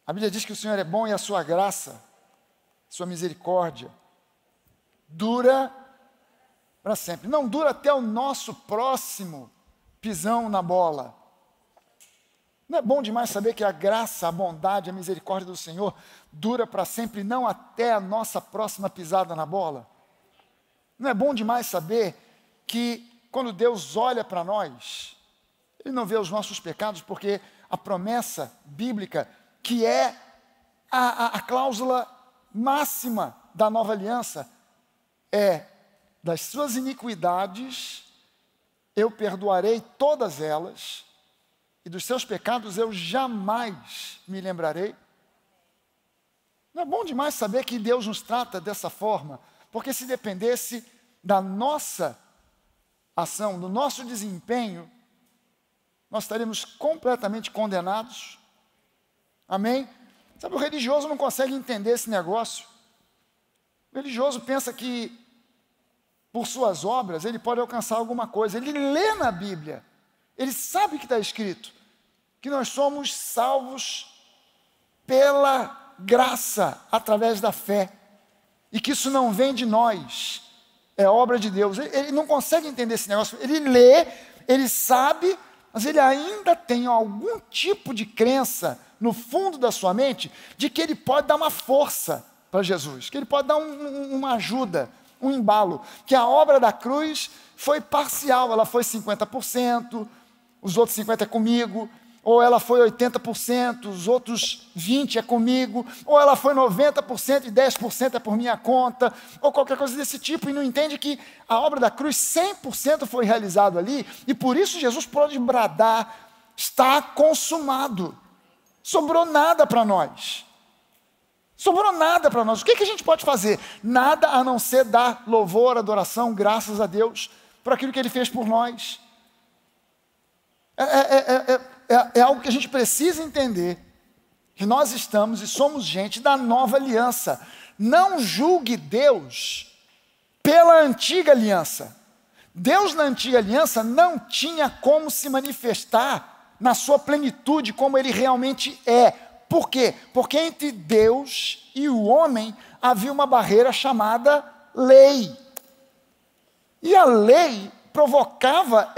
A Bíblia diz que o Senhor é bom e a sua graça, sua misericórdia, dura para sempre. Não dura até o nosso próximo pisão na bola. Não é bom demais saber que a graça, a bondade, a misericórdia do Senhor dura para sempre, não até a nossa próxima pisada na bola? Não é bom demais saber que quando Deus olha para nós, Ele não vê os nossos pecados, porque a promessa bíblica, que é a cláusula máxima da nova aliança, é: das suas iniquidades eu perdoarei todas elas, e dos seus pecados eu jamais me lembrarei. Não é bom demais saber que Deus nos trata dessa forma? Porque se dependesse da nossa ação, do nosso desempenho, nós estaríamos completamente condenados. Amém? Sabe, o religioso não consegue entender esse negócio. O religioso pensa que, por suas obras, ele pode alcançar alguma coisa. Ele lê na Bíblia, ele sabe que está escrito que nós somos salvos pela graça, através da fé, e que isso não vem de nós, é obra de Deus. Ele não consegue entender esse negócio. Ele lê, ele sabe, mas ele ainda tem algum tipo de crença no fundo da sua mente de que ele pode dar uma força para Jesus, que ele pode dar uma ajuda, um embalo, que a obra da cruz foi parcial, ela foi 50%, os outros 50% é comigo, ou ela foi 80%, os outros 20% é comigo, ou ela foi 90% e 10% é por minha conta, ou qualquer coisa desse tipo, e não entende que a obra da cruz 100% foi realizado ali, e por isso Jesus pode bradar: está consumado. Sobrou nada para nós. Sobrou nada para nós. O que a gente pode fazer? Nada a não ser dar louvor, adoração, graças a Deus por aquilo que Ele fez por nós. É algo que a gente precisa entender, que nós estamos e somos gente da nova aliança. Não julgue Deus pela antiga aliança. Deus na antiga aliança não tinha como se manifestar na sua plenitude como Ele realmente é. Por quê? Porque entre Deus e o homem havia uma barreira chamada lei. E a lei provocava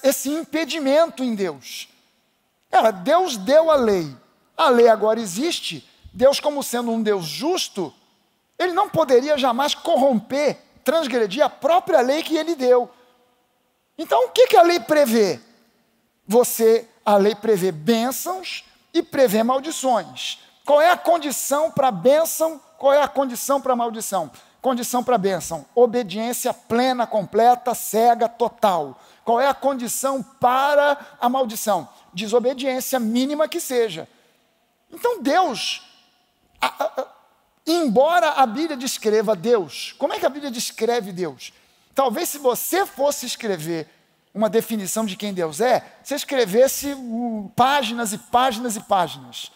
esse impedimento em Deus. Deus deu a lei agora existe. Deus, como sendo um Deus justo, Ele não poderia jamais corromper, transgredir a própria lei que Ele deu. Então o que a lei prevê? A lei prevê bênçãos e prevê maldições. Qual é a condição para a bênção? Qual é a condição para a maldição? Condição para a bênção: obediência plena, completa, cega, total. Qual é a condição para a maldição? Desobediência mínima que seja. Então Deus, embora a Bíblia descreva Deus, como é que a Bíblia descreve Deus? Talvez se você fosse escrever uma definição de quem Deus é, você escrevesse páginas e páginas e páginas.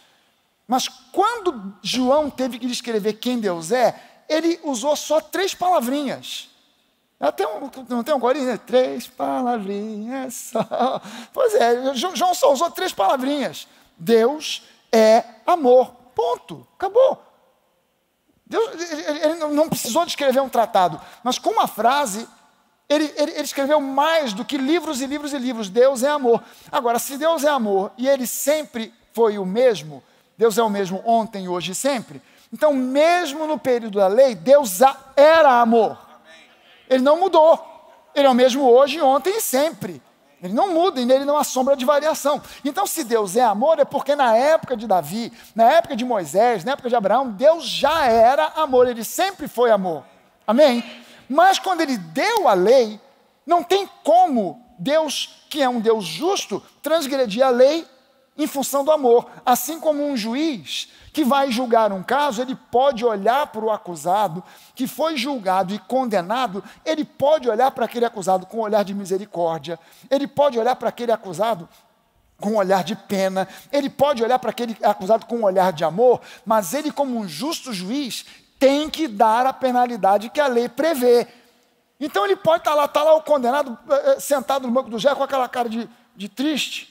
Mas quando João teve que descrever quem Deus é, ele usou só 3 palavrinhas. Não tem um corinho, né? 3 palavrinhas só. Pois é, João só usou 3 palavrinhas. Deus é amor. Ponto. Acabou. Ele não precisou de escrever um tratado, mas com uma frase, ele escreveu mais do que livros e livros e livros. Deus é amor. Agora, se Deus é amor e Ele sempre foi o mesmo, Deus é o mesmo ontem, hoje e sempre, então mesmo no período da lei, Deus era amor. Ele não mudou. Ele é o mesmo hoje, ontem e sempre. Ele não muda e nele não há sombra de variação. Então, se Deus é amor, é porque na época de Davi, na época de Moisés, na época de Abraão, Deus já era amor. Ele sempre foi amor. Amém? Mas quando Ele deu a lei, não tem como Deus, que é um Deus justo, transgredir a lei em função do amor. Assim como um juiz que vai julgar um caso, ele pode olhar para o acusado que foi julgado e condenado, ele pode olhar para aquele acusado com um olhar de misericórdia, ele pode olhar para aquele acusado com um olhar de pena, ele pode olhar para aquele acusado com um olhar de amor, mas ele, como um justo juiz, tem que dar a penalidade que a lei prevê. Então ele pode estar lá o condenado sentado no banco do juiz com aquela cara de triste,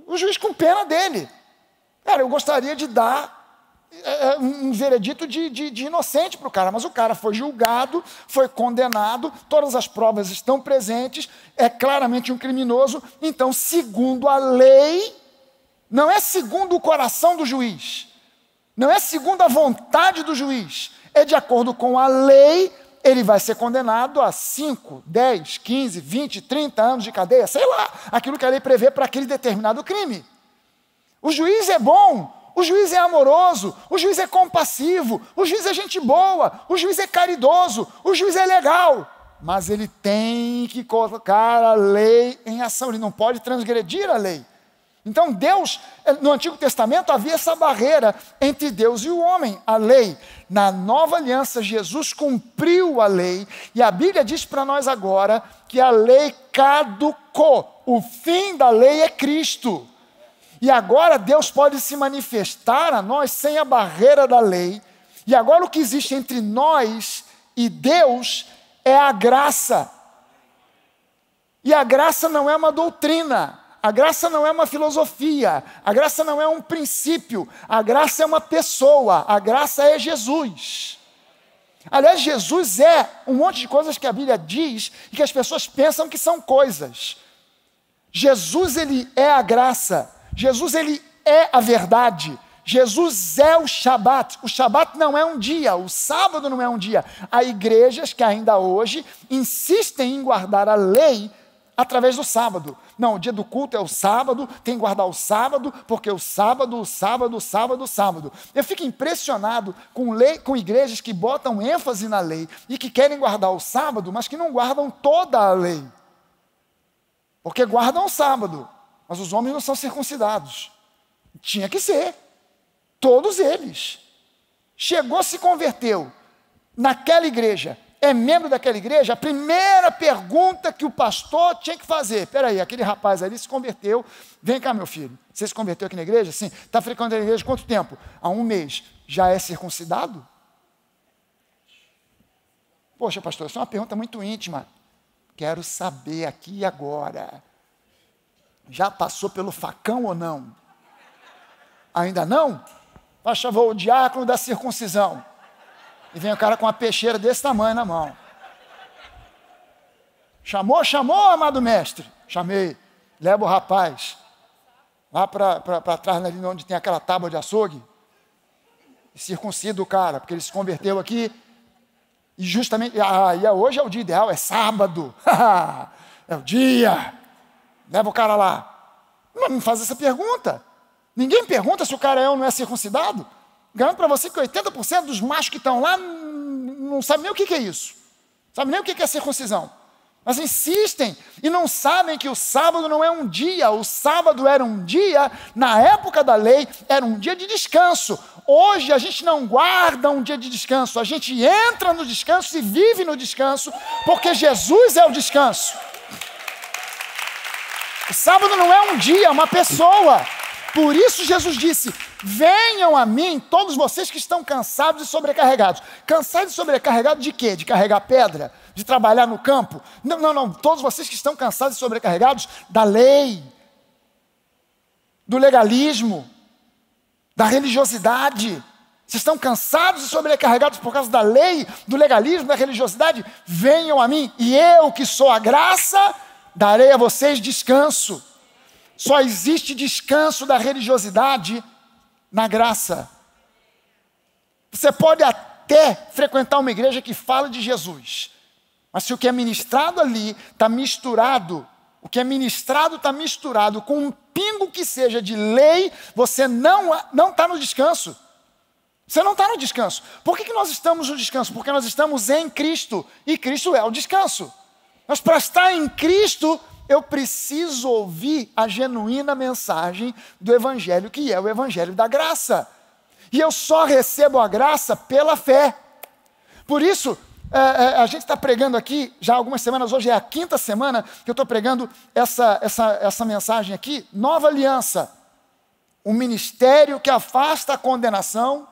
o juiz com pena dele. Cara, eu gostaria de dar um veredito de inocente para o cara, mas o cara foi julgado, foi condenado, todas as provas estão presentes, é claramente um criminoso. Então, segundo a lei, não é segundo o coração do juiz, não é segundo a vontade do juiz, é de acordo com a lei. Ele vai ser condenado a 5, 10, 15, 20, 30 anos de cadeia, sei lá, aquilo que a lei prevê para aquele determinado crime. O juiz é bom, o juiz é amoroso, o juiz é compassivo, o juiz é gente boa, o juiz é caridoso, o juiz é legal, mas ele tem que colocar a lei em ação, ele não pode transgredir a lei. Então Deus, no Antigo Testamento havia essa barreira entre Deus e o homem, a lei. Na Nova Aliança, Jesus cumpriu a lei, e a Bíblia diz para nós agora que a lei caducou, o fim da lei é Cristo. E agora Deus pode se manifestar a nós sem a barreira da lei. E agora o que existe entre nós e Deus é a graça. E a graça não é uma doutrina, a graça não é uma filosofia, a graça não é um princípio, a graça é uma pessoa, a graça é Jesus. Aliás, Jesus é um monte de coisas que a Bíblia diz e que as pessoas pensam que são coisas. Jesus, ele é a graça. Jesus, ele é a verdade. Jesus é o Shabat. O Shabat não é um dia, o sábado não é um dia. Há igrejas que ainda hoje insistem em guardar a lei através do sábado. Não, o dia do culto é o sábado, tem que guardar o sábado, porque o sábado. Eu fico impressionado com igrejas que botam ênfase na lei e que querem guardar o sábado, mas que não guardam toda a lei. Porque guardam o sábado, mas os homens não são circuncidados. Tinha que ser. Todos eles. Chegou, se converteu naquela igreja, é membro daquela igreja, a primeira pergunta que o pastor tinha que fazer: espera aí, aquele rapaz ali se converteu, vem cá meu filho, você se converteu aqui na igreja? Sim. Está frequentando a igreja quanto tempo? Há 1 mês. Já é circuncidado? Poxa, pastor, isso é uma pergunta muito íntima. Quero saber aqui e agora. Já passou pelo facão ou não? Ainda não? Faz favor, o diácono da circuncisão. E vem o cara com uma peixeira desse tamanho na mão. Chamou, amado mestre? Chamei. Leva o rapaz lá para trás, ali onde tem aquela tábua de açougue, e circuncida o cara, porque ele se converteu aqui. E justamente, hoje é o dia ideal, é sábado. É o dia. Leva o cara lá. Mas não faz essa pergunta. Ninguém pergunta se o cara é ou não é circuncidado. Garanto para você que 80% dos machos que estão lá não sabem nem o que é isso. Sabem nem o que é circuncisão. Mas insistem e não sabem que o sábado não é um dia. O sábado era um dia, na época da lei, era um dia de descanso. Hoje a gente não guarda um dia de descanso. A gente entra no descanso e vive no descanso, porque Jesus é o descanso. O sábado não é um dia, é uma pessoa. Por isso Jesus disse: venham a mim todos vocês que estão cansados e sobrecarregados. Cansados e sobrecarregados de quê? De carregar pedra? De trabalhar no campo? Não. Todos vocês que estão cansados e sobrecarregados da lei, do legalismo, da religiosidade. Vocês estão cansados e sobrecarregados por causa da lei, do legalismo, da religiosidade? Venham a mim, e eu que sou a graça, darei a vocês descanso. Só existe descanso da religiosidade na graça. Você pode até frequentar uma igreja que fala de Jesus, mas se o que é ministrado ali está misturado, o que é ministrado está misturado com um pingo que seja de lei, você não está no descanso. Você não está no descanso. Por que nós estamos no descanso? Porque nós estamos em Cristo, e Cristo é o descanso. Mas para estar em Cristo, eu preciso ouvir a genuína mensagem do Evangelho, que é o Evangelho da graça. E eu só recebo a graça pela fé. Por isso, a gente está pregando aqui, já há algumas semanas, hoje é a 5ª semana que eu estou pregando essa mensagem aqui, Nova Aliança. Um ministério que afasta a condenação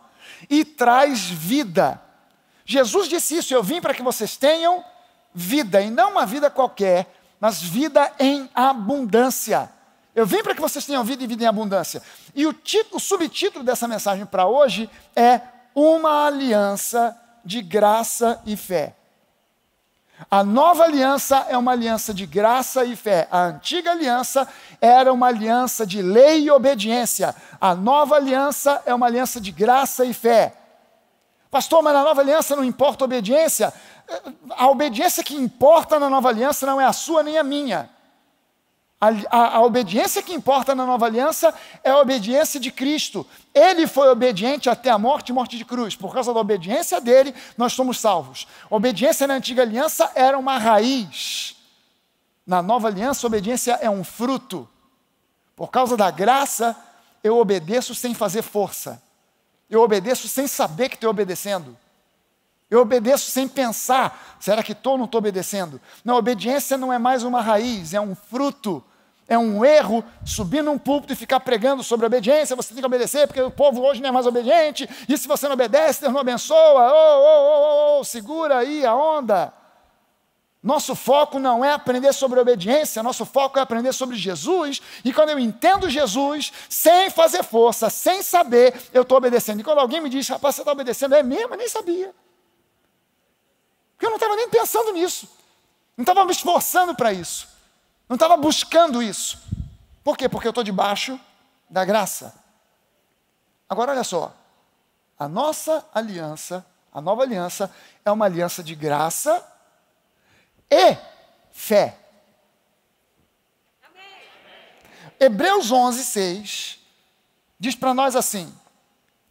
e traz vida. Jesus disse isso: eu vim para que vocês tenham vida, e não uma vida qualquer, mas vida em abundância. Eu vim para que vocês tenham vida e vida em abundância. E o subtítulo dessa mensagem para hoje é Uma Aliança de Graça e Fé. A nova aliança é uma aliança de graça e fé. A antiga aliança era uma aliança de lei e obediência. A nova aliança é uma aliança de graça e fé. Pastor, mas na nova aliança não importa a obediência? A obediência que importa na nova aliança não é a sua nem a minha. A obediência que importa na nova aliança é a obediência de Cristo. Ele foi obediente até a morte e morte de cruz. Por causa da obediência dele, nós somos salvos. A obediência na antiga aliança era uma raiz. Na nova aliança, a obediência é um fruto. Por causa da graça, eu obedeço sem fazer força. Eu obedeço sem saber que estou obedecendo. Eu obedeço sem pensar, será que estou ou não estou obedecendo? Não, a obediência não é mais uma raiz, é um fruto. É um erro subir num púlpito e ficar pregando sobre obediência, você tem que obedecer, porque o povo hoje não é mais obediente, e se você não obedece, Deus não abençoa, segura aí a onda. Nosso foco não é aprender sobre obediência, nosso foco é aprender sobre Jesus, e quando eu entendo Jesus, sem fazer força, sem saber, eu estou obedecendo. E quando alguém me diz, rapaz, você está obedecendo, é mesmo? Eu nem sabia. Porque eu não estava nem pensando nisso, não estava me esforçando para isso. Não estava buscando isso. Por quê? Porque eu estou debaixo da graça. Agora olha só. A nossa aliança, a nova aliança, é uma aliança de graça e fé. Amém. Hebreus 11:6 diz para nós assim: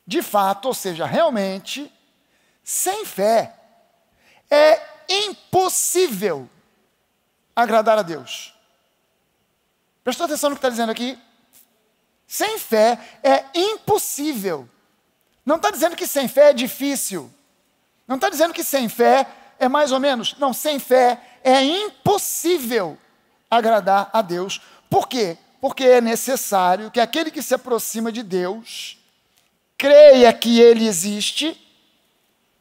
de fato, ou seja, realmente, sem fé é impossível agradar a Deus. Prestou atenção no que está dizendo aqui? Sem fé é impossível. Não está dizendo que sem fé é difícil. Não está dizendo que sem fé é mais ou menos. Não, sem fé é impossível agradar a Deus. Por quê? Porque é necessário que aquele que se aproxima de Deus creia que Ele existe,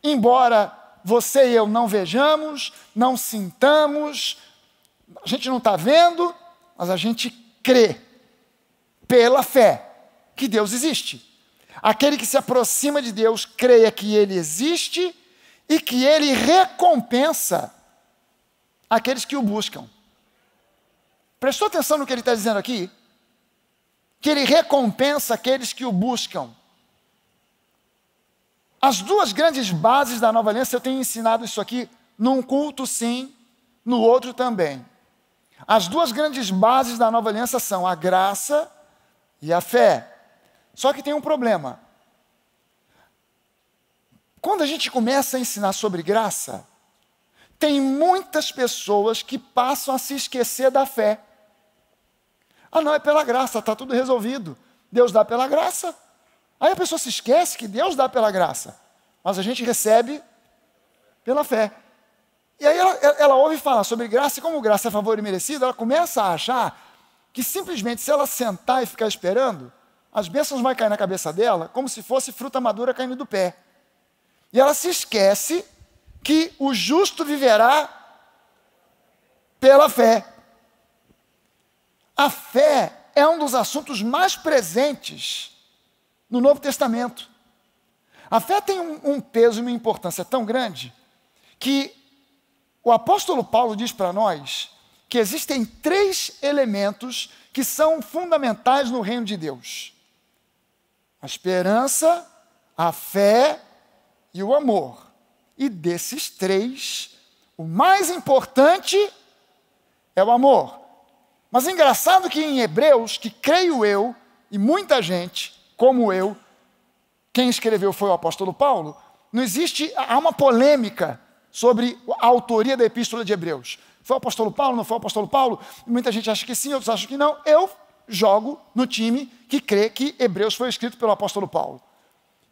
embora você e eu não vejamos, não sintamos, a gente não está vendo, mas a gente crê, pela fé, que Deus existe. Aquele que se aproxima de Deus, creia que Ele existe e que Ele recompensa aqueles que o buscam. Prestou atenção no que ele está dizendo aqui? Que Ele recompensa aqueles que o buscam. As duas grandes bases da nova aliança, eu tenho ensinado isso aqui num culto sim, no outro também. As duas grandes bases da nova aliança são a graça e a fé. Só que tem um problema. Quando a gente começa a ensinar sobre graça, tem muitas pessoas que passam a se esquecer da fé. Ah, não, é pela graça, está tudo resolvido. Deus dá pela graça. Aí a pessoa se esquece que Deus dá pela graça, mas a gente recebe pela fé. E aí ela ouve falar sobre graça, e como graça é favor imerecido, ela começa a achar que simplesmente se ela sentar e ficar esperando, as bênçãos vão cair na cabeça dela como se fosse fruta madura caindo do pé. E ela se esquece que o justo viverá pela fé. A fé é um dos assuntos mais presentes no Novo Testamento. A fé tem um peso e uma importância tão grande que o apóstolo Paulo diz para nós que existem 3 elementos que são fundamentais no reino de Deus: a esperança, a fé e o amor. E desses 3, o mais importante é o amor. Mas é engraçado que em Hebreus, que creio eu, e muita gente, como eu, quem escreveu foi o apóstolo Paulo, há uma polêmica sobre a autoria da epístola de Hebreus. Foi o apóstolo Paulo, não foi o apóstolo Paulo? Muita gente acha que sim, outros acham que não. Eu jogo no time que crê que Hebreus foi escrito pelo apóstolo Paulo.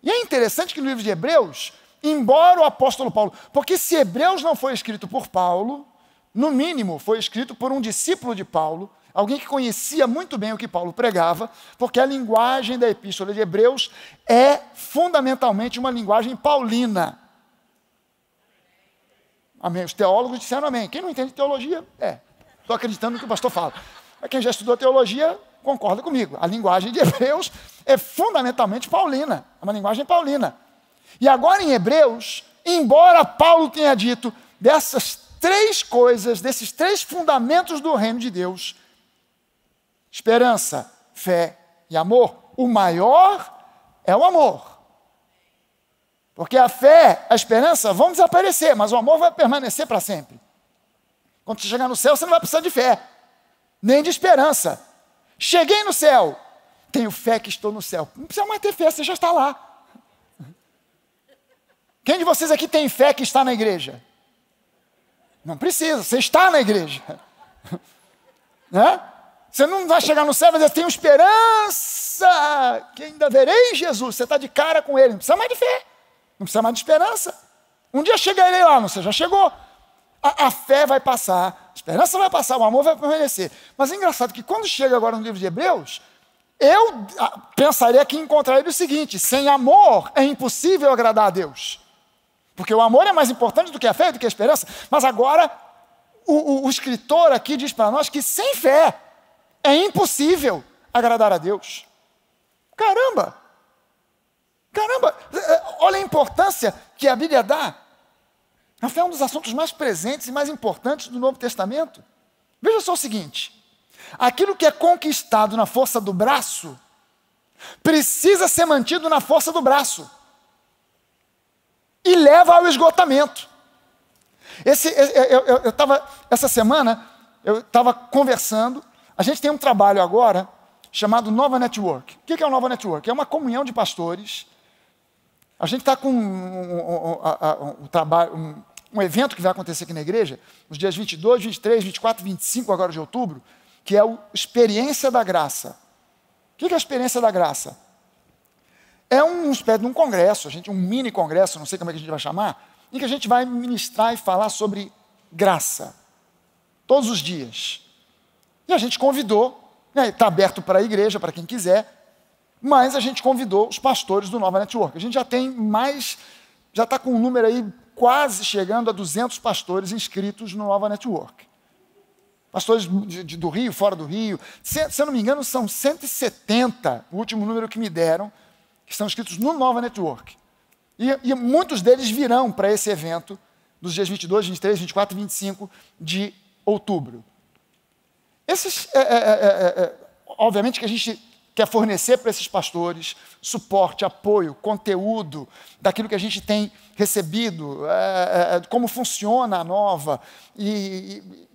E é interessante que no livro de Hebreus, embora o apóstolo Paulo, porque se Hebreus não foi escrito por Paulo, no mínimo foi escrito por um discípulo de Paulo, alguém que conhecia muito bem o que Paulo pregava, porque a linguagem da epístola de Hebreus é fundamentalmente uma linguagem paulina. Amém. Os teólogos disseram amém. Quem não entende teologia, estou acreditando no que o pastor fala. Mas quem já estudou teologia, concorda comigo. A linguagem de Hebreus é fundamentalmente paulina, é uma linguagem paulina. E agora em Hebreus, embora Paulo tenha dito dessas três coisas, desses três fundamentos do reino de Deus, esperança, fé e amor, o maior é o amor. Porque a fé, a esperança vão desaparecer, mas o amor vai permanecer para sempre. Quando você chegar no céu, você não vai precisar de fé, nem de esperança. Cheguei no céu, tenho fé que estou no céu. Não precisa mais ter fé, você já está lá. Quem de vocês aqui tem fé que está na igreja? Não precisa, você está na igreja. Né? Você não vai chegar no céu e vai dizer, tenho esperança, que ainda verei Jesus. Você está de cara com ele, não precisa mais de fé, não precisa mais de esperança. Um dia chegarei lá, você já chegou. A fé vai passar, a esperança vai passar, o amor vai permanecer. Mas é engraçado que quando chega agora no livro de Hebreus, eu pensaria que encontraria o seguinte: sem amor é impossível agradar a Deus. Porque o amor é mais importante do que a fé, do que a esperança. Mas agora, o escritor aqui diz para nós que sem fé é impossível agradar a Deus. Caramba! Caramba! Olha a importância que a Bíblia dá. A fé é um dos assuntos mais presentes e mais importantes do Novo Testamento. Veja só o seguinte: aquilo que é conquistado na força do braço, precisa ser mantido na força do braço. E leva ao esgotamento. Essa semana, eu estava conversando, a gente tem um trabalho agora chamado Nova Network. O que é o Nova Network? É uma comunhão de pastores. A gente está com um evento que vai acontecer aqui na igreja, nos dias 22, 23, 24, 25 agora de outubro, que é o Experiência da Graça. O que é a Experiência da Graça? É uma espécie de um congresso, um mini congresso, não sei como é que a gente vai chamar, em que a gente vai ministrar e falar sobre graça, todos os dias. E a gente convidou, está aberto para a igreja, para quem quiser, mas a gente convidou os pastores do Nova Network. A gente já tem já está com um número aí quase chegando a 200 pastores inscritos no Nova Network. Pastores do Rio, fora do Rio. Se eu não me engano, são 170, o último número que me deram, que estão inscritos no Nova Network. E muitos deles virão para esse evento dos dias 22, 23, 24 e 25 de outubro. Obviamente que a gente quer fornecer para esses pastores suporte, apoio, conteúdo daquilo que a gente tem recebido, como funciona a Nova,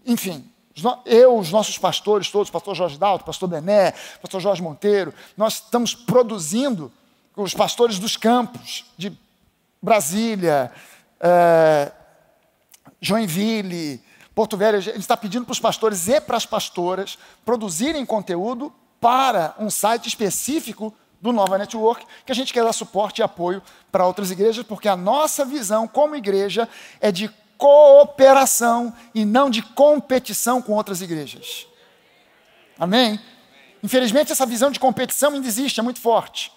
enfim. Os nossos pastores todos, pastor Jorge Dalto, pastor Bené, pastor Jorge Monteiro, nós estamos produzindo os pastores dos campos de Brasília, Joinville, Porto Velho. A gente está pedindo para os pastores e para as pastoras produzirem conteúdo para um site específico do Nova Network, que a gente quer dar suporte e apoio para outras igrejas, porque a nossa visão como igreja é de cooperação e não de competição com outras igrejas. Amém? Infelizmente, essa visão de competição ainda existe, é muito forte.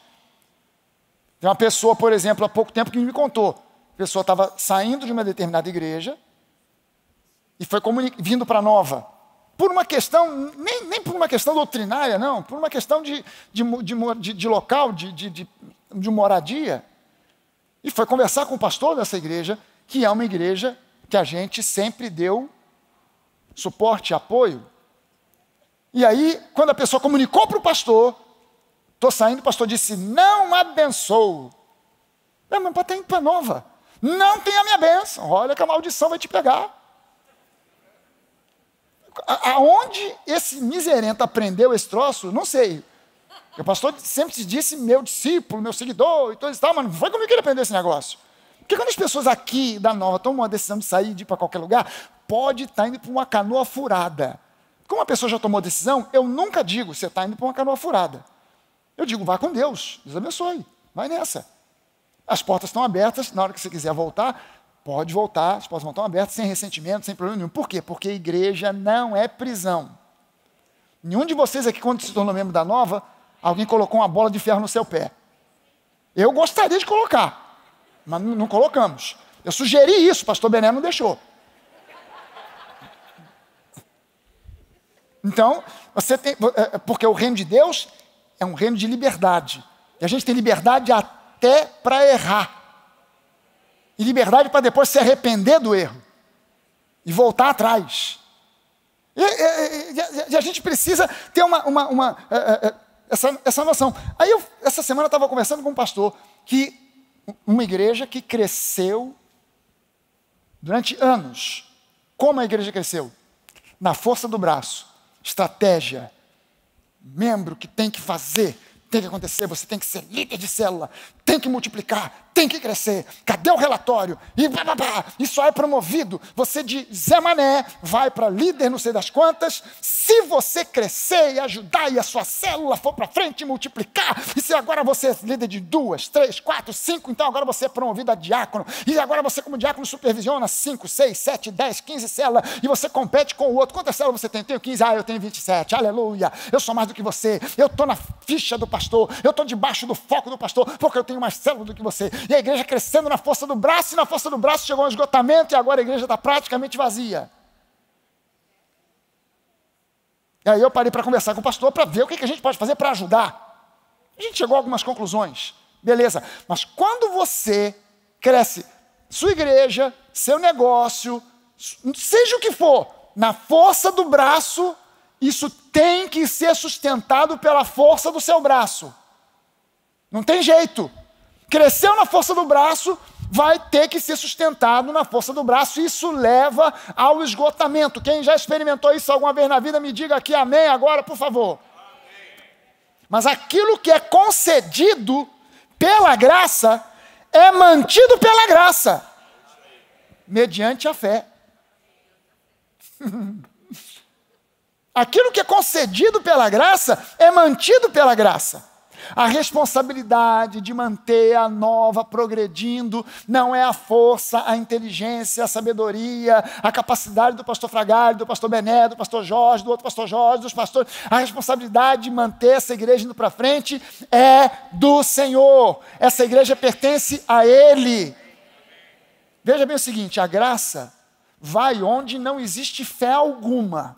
Tem uma pessoa, por exemplo, há pouco tempo que me contou. A pessoa estava saindo de uma determinada igreja e foi vindo para a Nova. Por uma questão, nem por uma questão doutrinária, não, por uma questão de local, de moradia. E foi conversar com o pastor dessa igreja, que é uma igreja que a gente sempre deu suporte e apoio. E aí, quando a pessoa comunicou para o pastor, estou saindo, o pastor disse, não abençoo. Mas para ter para Nova, não tem a minha bênção, olha que a maldição vai te pegar. Aonde esse miserento aprendeu esse troço, não sei. O pastor sempre se disse meu discípulo, meu seguidor, e tudo isso, mas não foi comigo que ele aprendeu esse negócio. Porque quando as pessoas aqui da Nova tomam uma decisão de sair, de ir para qualquer lugar, pode estar indo para uma canoa furada. Como a pessoa já tomou decisão, eu nunca digo, você está indo para uma canoa furada. Eu digo, vá com Deus, Deus abençoe, vai nessa. As portas estão abertas, na hora que você quiser voltar, pode voltar, as portas estão abertas, sem ressentimento, sem problema nenhum. Por quê? Porque a igreja não é prisão. Nenhum de vocês aqui, quando se tornou membro da Nova, alguém colocou uma bola de ferro no seu pé. Eu gostaria de colocar, mas não colocamos. Eu sugeri isso, o pastor Bené não deixou. Então, porque o reino de Deus é um reino de liberdade. E a gente tem liberdade até para errar. E liberdade para depois se arrepender do erro. E voltar atrás. E a gente precisa ter essa noção. Aí essa semana eu estava conversando com um pastor, uma igreja que cresceu durante anos. Como a igreja cresceu? Na força do braço. Estratégia. Membro que tem que fazer, tem que acontecer, você tem que ser líder de célula, tem que multiplicar, tem que crescer. Cadê o relatório? E só é promovido. Você de Zé Mané vai para líder não sei das quantas, se você crescer e ajudar e a sua célula for para frente e multiplicar, e se agora você é líder de 2, 3, 4, 5, então agora você é promovido a diácono, e agora você como diácono supervisiona 5, 6, 7, 10, 15 células, e você compete com o outro. Quantas células você tem? Eu tenho 15, eu tenho 27, aleluia, eu sou mais do que você, eu estou na ficha do pastor, eu estou debaixo do foco do pastor, porque eu tenho mais célula do que você. E a igreja crescendo na força do braço, e na força do braço chegou um esgotamento, e agora a igreja está praticamente vazia. E aí eu parei para conversar com o pastor para ver o que a gente pode fazer para ajudar. A gente chegou a algumas conclusões. Beleza, mas quando você cresce, sua igreja, seu negócio, seja o que for, na força do braço, isso tem que ser sustentado pela força do seu braço. Não tem jeito. Cresceu na força do braço, vai ter que ser sustentado na força do braço. Isso leva ao esgotamento. Quem já experimentou isso alguma vez na vida, me diga aqui amém agora, por favor. Amém. Mas aquilo que é concedido pela graça é mantido pela graça, mediante a fé. Aquilo que é concedido pela graça é mantido pela graça. A responsabilidade de manter a nova progredindo não é a força, a inteligência, a sabedoria, a capacidade do pastor Fragalho, do pastor Bené, do pastor Jorge, do outro pastor Jorge, dos pastores. A responsabilidade de manter essa igreja indo para frente é do Senhor. Essa igreja pertence a Ele. Veja bem o seguinte, a graça vai onde não existe fé alguma.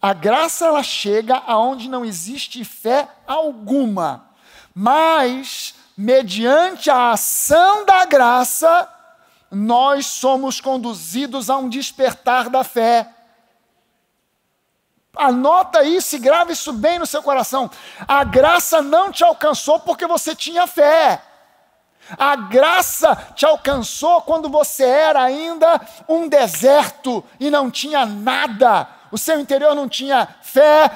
A graça, ela chega aonde não existe fé alguma, mas, mediante a ação da graça, nós somos conduzidos a um despertar da fé. Anota isso e grava isso bem no seu coração. A graça não te alcançou porque você tinha fé. A graça te alcançou quando você era ainda um deserto e não tinha nada. O seu interior não tinha fé,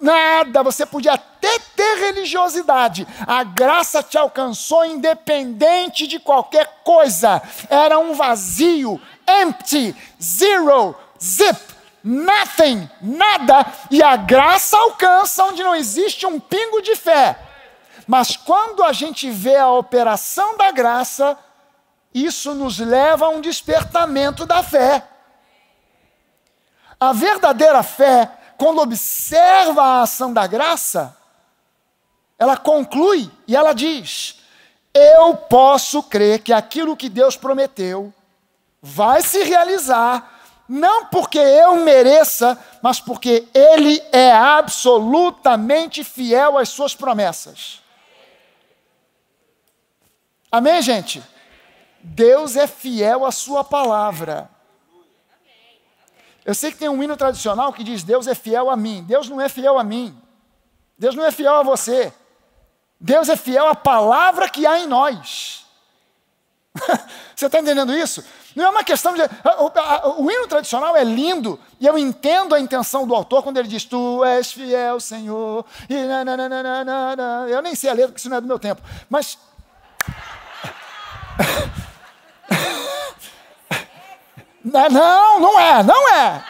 nada. Você podia até ter religiosidade. A graça te alcançou independente de qualquer coisa. Era um vazio, empty, zero, zip, nothing, nada. E a graça alcança onde não existe um pingo de fé. Mas quando a gente vê a operação da graça, isso nos leva a um despertamento da fé. A verdadeira fé, quando observa a ação da graça, ela conclui e ela diz: eu posso crer que aquilo que Deus prometeu vai se realizar, não porque eu mereça, mas porque Ele é absolutamente fiel às suas promessas. Amém, gente? Deus é fiel à sua palavra. Eu sei que tem um hino tradicional que diz: Deus é fiel a mim. Deus não é fiel a mim. Deus não é fiel a você. Deus é fiel à palavra que há em nós. Você está entendendo isso? Não é uma questão de... O hino tradicional é lindo, e eu entendo a intenção do autor quando ele diz: Tu és fiel, Senhor. E eu nem sei a letra, porque isso não é do meu tempo. Mas... Não é.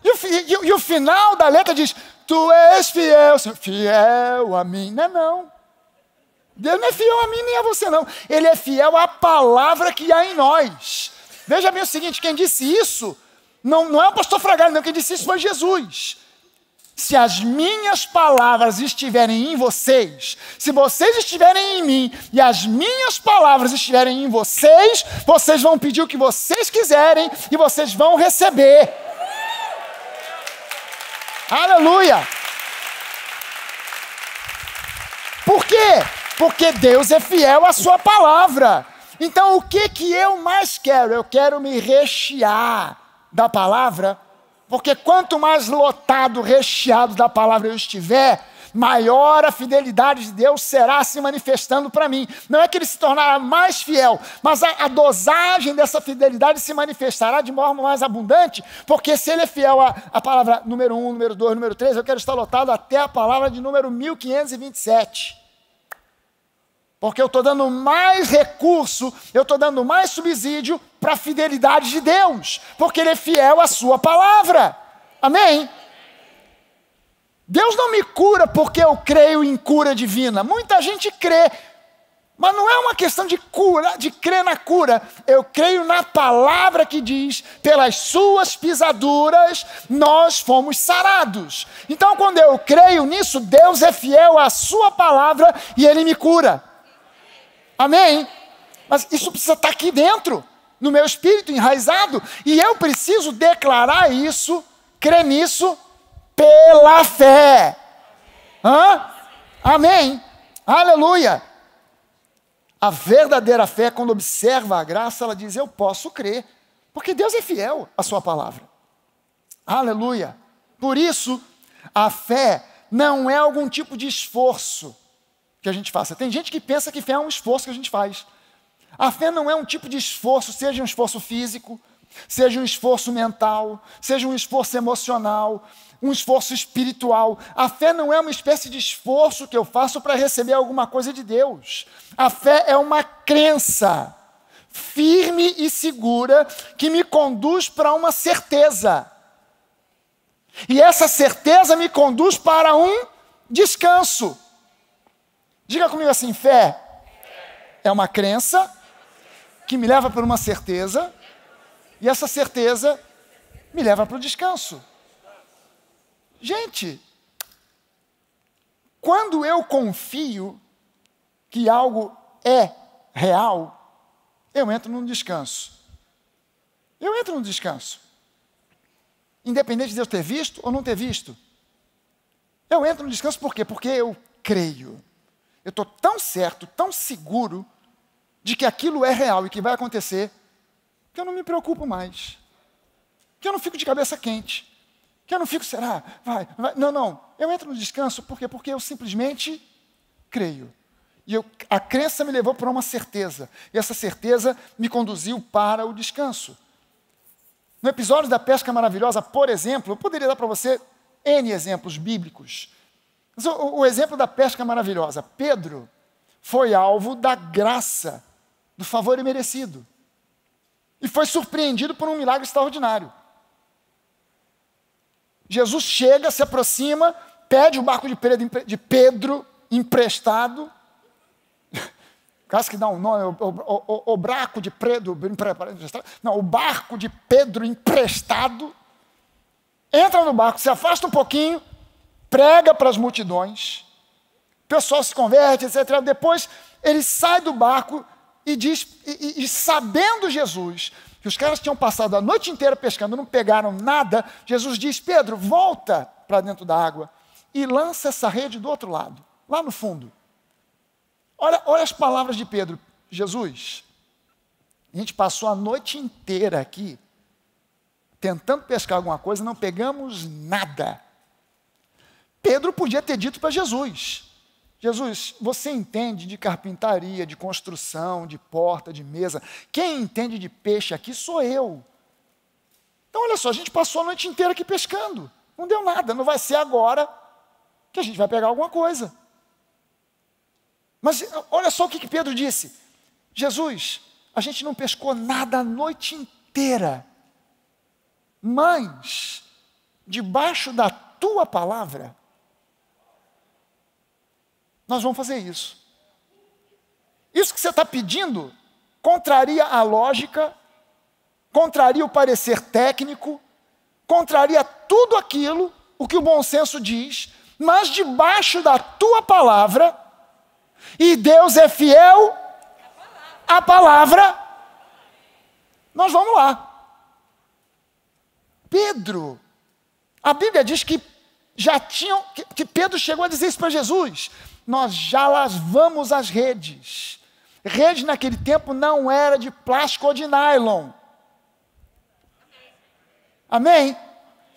E o final da letra diz: Tu és fiel, Senhor, fiel a mim. Não. Deus não é fiel a mim nem a você, não. Ele é fiel à palavra que há em nós. Veja bem o seguinte, quem disse isso não é o pastor Fragalho, não. Quem disse isso foi Jesus. se as minhas palavras estiverem em vocês, se vocês estiverem em mim e as minhas palavras estiverem em vocês, vocês vão pedir o que vocês quiserem e vocês vão receber. Aleluia! Por quê? Porque Deus é fiel à sua palavra. Então, o que eu mais quero? Eu quero me rechear da palavra, porque quanto mais lotado, recheado da palavra eu estiver, maior a fidelidade de Deus será se manifestando para mim. Não é que ele se tornará mais fiel, mas a dosagem dessa fidelidade se manifestará de forma mais abundante, porque se ele é fiel à palavra número 1, número 2, número 3, eu quero estar lotado até a palavra de número 1527. Porque eu estou dando mais recurso, eu estou dando mais subsídio para a fidelidade de Deus, porque Ele é fiel à sua palavra. Amém? Deus não me cura porque eu creio em cura divina. Muita gente crê, mas não é uma questão de cura, de crer na cura. Eu creio na palavra que diz, pelas suas pisaduras nós fomos sarados. Então, quando eu creio nisso, Deus é fiel à sua palavra e Ele me cura. Amém? Mas isso precisa estar aqui dentro, no meu espírito, enraizado. E eu preciso declarar isso, crer nisso, pela fé. Amém? Aleluia. A verdadeira fé, quando observa a graça, ela diz, eu posso crer, porque Deus é fiel à sua palavra. Aleluia. Por isso, a fé não é algum tipo de esforço que a gente faça. Tem gente que pensa que fé é um esforço que a gente faz. A fé não é um tipo de esforço, seja um esforço físico, seja um esforço mental, seja um esforço emocional, um esforço espiritual. A fé não é uma espécie de esforço que eu faço para receber alguma coisa de Deus. A fé é uma crença firme e segura que me conduz para uma certeza. E essa certeza me conduz para um descanso. Diga comigo assim, fé é uma crença que me leva para uma certeza, e essa certeza me leva para o descanso. Gente, quando eu confio que algo é real, eu entro num descanso. Eu entro num descanso. Independente de eu ter visto ou não ter visto. Eu entro num descanso por quê? Porque eu creio. Eu estou tão certo, tão seguro de que aquilo é real e que vai acontecer, que eu não me preocupo mais. Que eu não fico de cabeça quente. Que eu não fico, será? Vai. Não. Eu entro no descanso, por quê? Porque eu simplesmente creio. E a crença me levou para uma certeza. E essa certeza me conduziu para o descanso. No episódio da pesca maravilhosa, por exemplo, eu poderia dar para você N exemplos bíblicos. Mas o exemplo da pesca maravilhosa. Pedro foi alvo da graça, do favor imerecido. E foi surpreendido por um milagre extraordinário. Jesus chega, se aproxima, pede o barco de Pedro emprestado. Quase que dá um nome, o barco de Pedro emprestado. Não, o barco de Pedro emprestado. Entra no barco, se afasta um pouquinho, prega para as multidões, o pessoal se converte, etc. Depois ele sai do barco e diz, e sabendo Jesus, que os caras tinham passado a noite inteira pescando, não pegaram nada, Jesus diz, Pedro, volta para dentro da água e lança essa rede do outro lado, lá no fundo. Olha as palavras de Pedro. Jesus, a gente passou a noite inteira aqui, tentando pescar alguma coisa, não pegamos nada. Pedro podia ter dito para Jesus, Jesus, você entende de carpintaria, de construção, de porta, de mesa. Quem entende de peixe aqui sou eu. Então, olha só, a gente passou a noite inteira aqui pescando. Não deu nada, não vai ser agora que a gente vai pegar alguma coisa. Mas olha só o que Pedro disse. Jesus, a gente não pescou nada a noite inteira. Mas, debaixo da tua palavra, nós vamos fazer isso. Isso que você está pedindo contraria a lógica, contraria o parecer técnico, contraria tudo aquilo o que o bom senso diz, mas debaixo da tua palavra, e Deus é fiel à palavra, nós vamos lá. Pedro, a Bíblia diz que que Pedro chegou a dizer isso para Jesus: nós já lavamos as redes. Rede naquele tempo não era de plástico ou de nylon. Amém?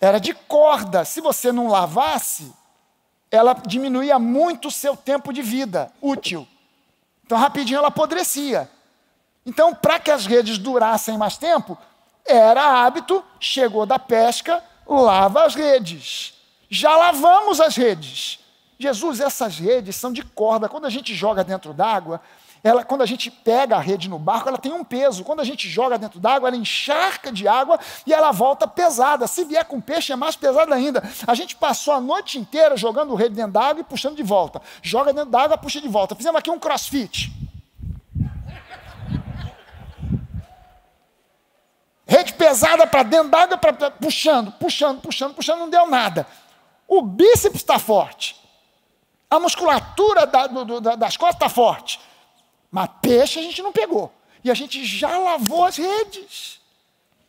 Era de corda. Se você não lavasse, ela diminuía muito o seu tempo de vida útil. Então, rapidinho ela apodrecia. Então, para que as redes durassem mais tempo, era hábito, chegou da pesca, lava as redes. Já lavamos as redes. Jesus, essas redes são de corda. Quando a gente joga dentro d'água, quando a gente pega a rede no barco, ela tem um peso. Quando a gente joga dentro d'água, ela encharca de água e ela volta pesada. Se vier com peixe, é mais pesada ainda. A gente passou a noite inteira jogando rede dentro d'água e puxando de volta. Joga dentro d'água, puxa de volta. Fizemos aqui um crossfit. Rede pesada para dentro d'água, puxando, não deu nada. O bíceps está forte. A musculatura das costas está forte. Mas peixe a gente não pegou. E a gente já lavou as redes.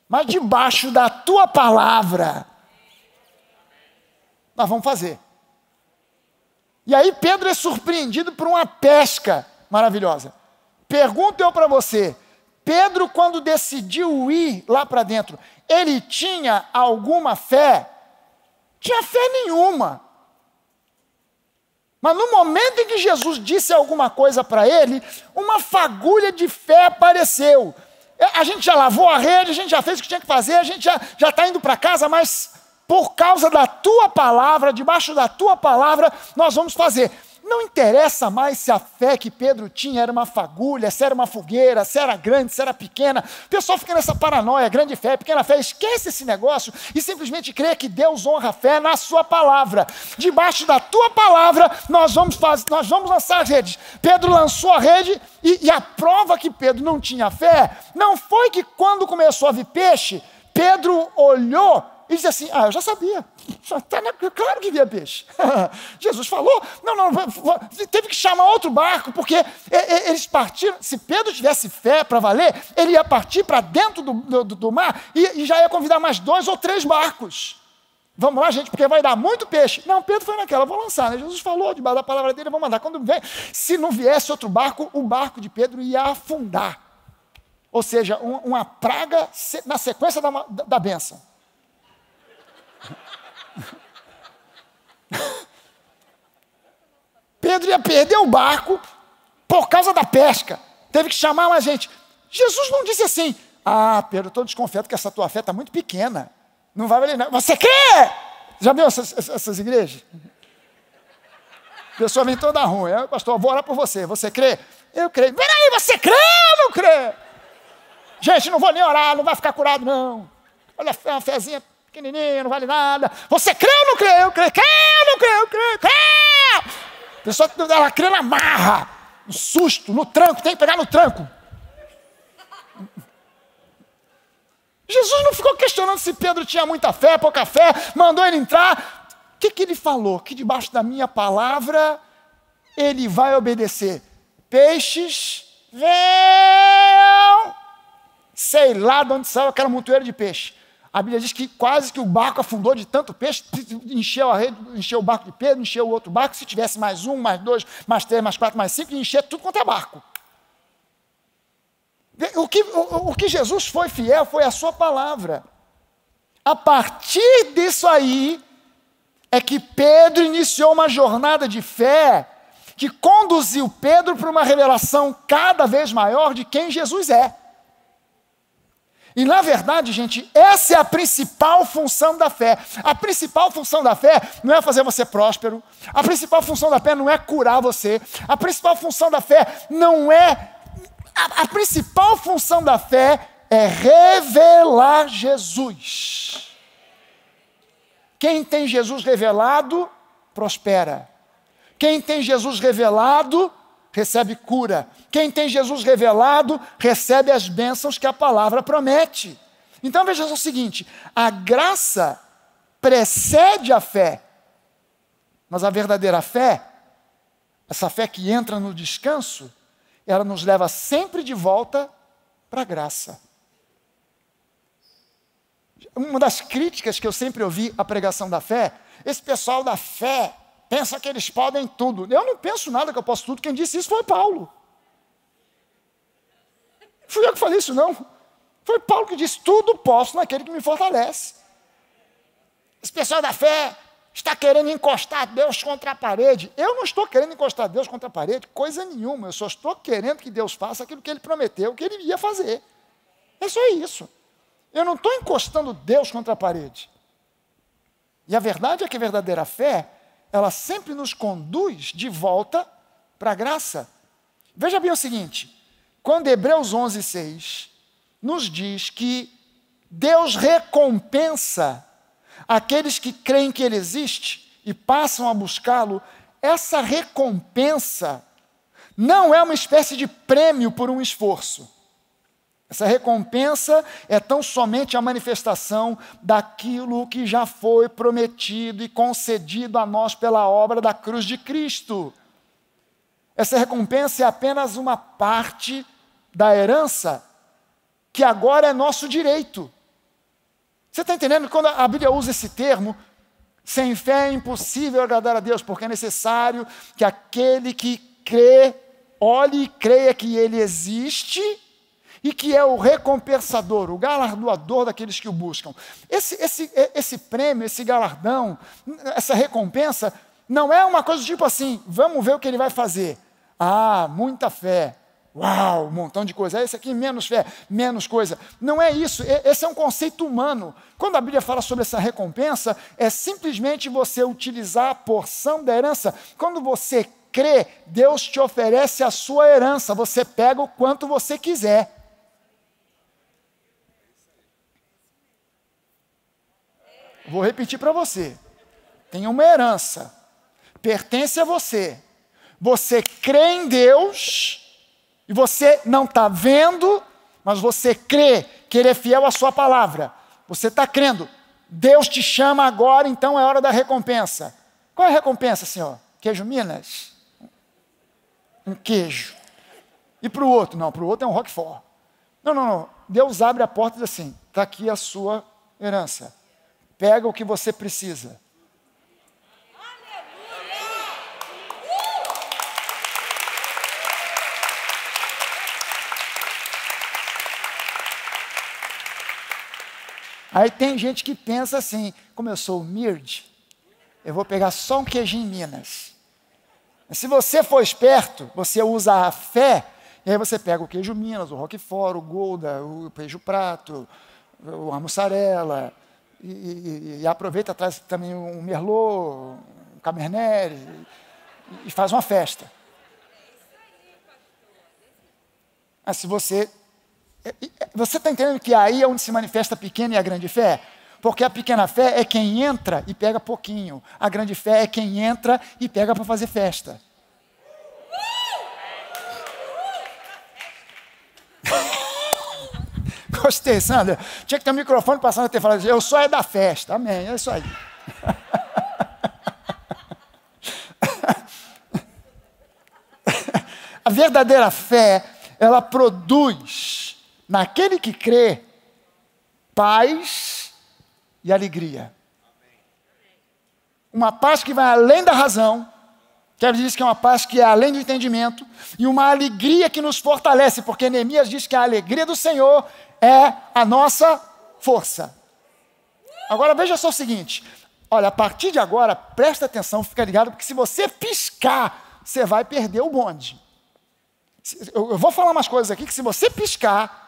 Mas debaixo da tua palavra, nós vamos fazer. E aí Pedro é surpreendido por uma pesca maravilhosa. Pergunto eu para você, Pedro, quando decidiu ir lá para dentro, ele tinha alguma fé? Tinha fé nenhuma. Mas no momento em que Jesus disse alguma coisa para ele, uma fagulha de fé apareceu. A gente já lavou a rede, a gente já fez o que tinha que fazer, a gente já está indo para casa, mas por causa da tua palavra, debaixo da tua palavra, nós vamos fazer. Não interessa mais se a fé que Pedro tinha era uma fagulha, se era uma fogueira, se era grande, se era pequena. O pessoal fica nessa paranoia, grande fé, pequena fé, esquece esse negócio e simplesmente crê que Deus honra a fé na sua palavra. Debaixo da tua palavra, nós vamos lançar as redes. Pedro lançou a rede e a prova que Pedro não tinha fé, não foi que quando começou a vir peixe, Pedro olhou e disse assim: eu já sabia, claro que via peixe. Jesus falou, teve que chamar outro barco, porque eles partiram. Se Pedro tivesse fé para valer, ele ia partir para dentro do mar e já ia convidar mais 2 ou 3 barcos. Vamos lá, gente, porque vai dar muito peixe. Não, Pedro foi naquela, vou lançar, né? Jesus falou, debaixo da palavra dele, vamos mandar. Quando vem, se não viesse outro barco, o barco de Pedro ia afundar. Ou seja, uma praga na sequência da bênção. Pedro ia perder o barco por causa da pesca. Teve que chamar mais gente. Jesus não disse assim: Pedro, estou desconfiado que essa tua fé está muito pequena. Não vai valer nada. Você crê? Já viu essas igrejas? A pessoa vem toda ruim. Pastor, eu vou orar por você. Você crê? Eu creio. Peraí, você crê ou não crê? Gente, não vou nem orar, não vai ficar curado, não. Olha, uma fezinha pequenininha, não vale nada. Você crê ou não crê? Eu creio. Crê ou não crê? Eu creio. Crê! A pessoa, ela crê na marra, no susto, no tranco, tem que pegar no tranco. Jesus não ficou questionando se Pedro tinha muita fé, pouca fé, mandou ele entrar. O que ele falou? Que debaixo da minha palavra ele vai obedecer. Peixes venham. Sei lá de onde saiu aquela montoeira de peixe. A Bíblia diz que quase que o barco afundou de tanto peixe, encheu a rede, encheu o barco de Pedro, encheu o outro barco. Se tivesse mais 1, mais 2, mais 3, mais 4, mais 5, encher tudo quanto é barco. O que Jesus foi fiel foi a sua palavra. A partir disso aí, é que Pedro iniciou uma jornada de fé que conduziu Pedro para uma revelação cada vez maior de quem Jesus é. E, na verdade, gente, essa é a principal função da fé. A principal função da fé não é fazer você próspero. A principal função da fé não é curar você. A principal função da fé não é... A principal função da fé é revelar Jesus. Quem tem Jesus revelado, prospera. Quem tem Jesus revelado, recebe cura. Quem tem Jesus revelado, recebe as bênçãos que a palavra promete. Então veja só o seguinte, a graça precede a fé. Mas a verdadeira fé, essa fé que entra no descanso, ela nos leva sempre de volta para a graça. Uma das críticas que eu sempre ouvi à pregação da fé, esse pessoal da fé pensa que eles podem tudo. Eu não penso nada que eu posso tudo, quem disse isso foi Paulo. Fui eu que falei isso, não. Foi Paulo que disse, tudo posso naquele que me fortalece. Esse pessoal da fé está querendo encostar Deus contra a parede. Eu não estou querendo encostar Deus contra a parede, coisa nenhuma. Eu só estou querendo que Deus faça aquilo que Ele prometeu, que Ele ia fazer. É só isso. Eu não estou encostando Deus contra a parede. E a verdade é que a verdadeira fé, ela sempre nos conduz de volta para a graça. Veja bem o seguinte, quando Hebreus 11:6 nos diz que Deus recompensa aqueles que creem que Ele existe e passam a buscá-lo, essa recompensa não é uma espécie de prêmio por um esforço. Essa recompensa é tão somente a manifestação daquilo que já foi prometido e concedido a nós pela obra da cruz de Cristo. Essa recompensa é apenas uma parte da herança que agora é nosso direito. Você está entendendo? Quando a Bíblia usa esse termo, sem fé é impossível agradar a Deus, porque é necessário que aquele que crê, olhe e creia que Ele existe e que é o recompensador, o galardoador daqueles que o buscam. Esse prêmio, esse galardão, essa recompensa, não é uma coisa tipo assim, vamos ver o que ele vai fazer. Ah, muita fé. Uau, um montão de coisa. Esse aqui, menos fé, menos coisa. Não é isso, esse é um conceito humano. Quando a Bíblia fala sobre essa recompensa, é simplesmente você utilizar a porção da herança. Quando você crê, Deus te oferece a sua herança, você pega o quanto você quiser. Vou repetir para você. Tem uma herança, pertence a você. Você crê em Deus e você não está vendo, mas você crê que Ele é fiel à sua palavra. Você está crendo. Deus te chama agora, então é hora da recompensa. Qual é a recompensa, Senhor? Queijo Minas? Um queijo. E para o outro? Não, para o outro é um Roquefort. Não. Deus abre a porta e diz assim, está aqui a sua herança. Pega o que você precisa. Aí tem gente que pensa assim, como eu sou humilde, eu vou pegar só um queijinho em Minas. Se você for esperto, você usa a fé, e aí você pega o queijo Minas, o Roquefort, o Gouda, o queijo prato, a mussarela, e aproveita, traz também um Merlot, um Cabernet, e faz uma festa. Mas se você está entendendo que aí é onde se manifesta a pequena e a grande fé? Porque a pequena fé é quem entra e pega pouquinho. A grande fé é quem entra e pega para fazer festa. Gostei, Sandra. Tinha que ter um microfone passando a ter falado, eu só é da festa. Amém, é isso aí. A verdadeira fé, ela produz naquele que crê paz e alegria. Uma paz que vai além da razão, que ela diz que é uma paz que é além do entendimento, e uma alegria que nos fortalece, porque Neemias diz que a alegria do Senhor é a nossa força. Agora veja só o seguinte, olha, a partir de agora, presta atenção, fica ligado, porque se você piscar, você vai perder o bonde. Eu vou falar umas coisas aqui que se você piscar,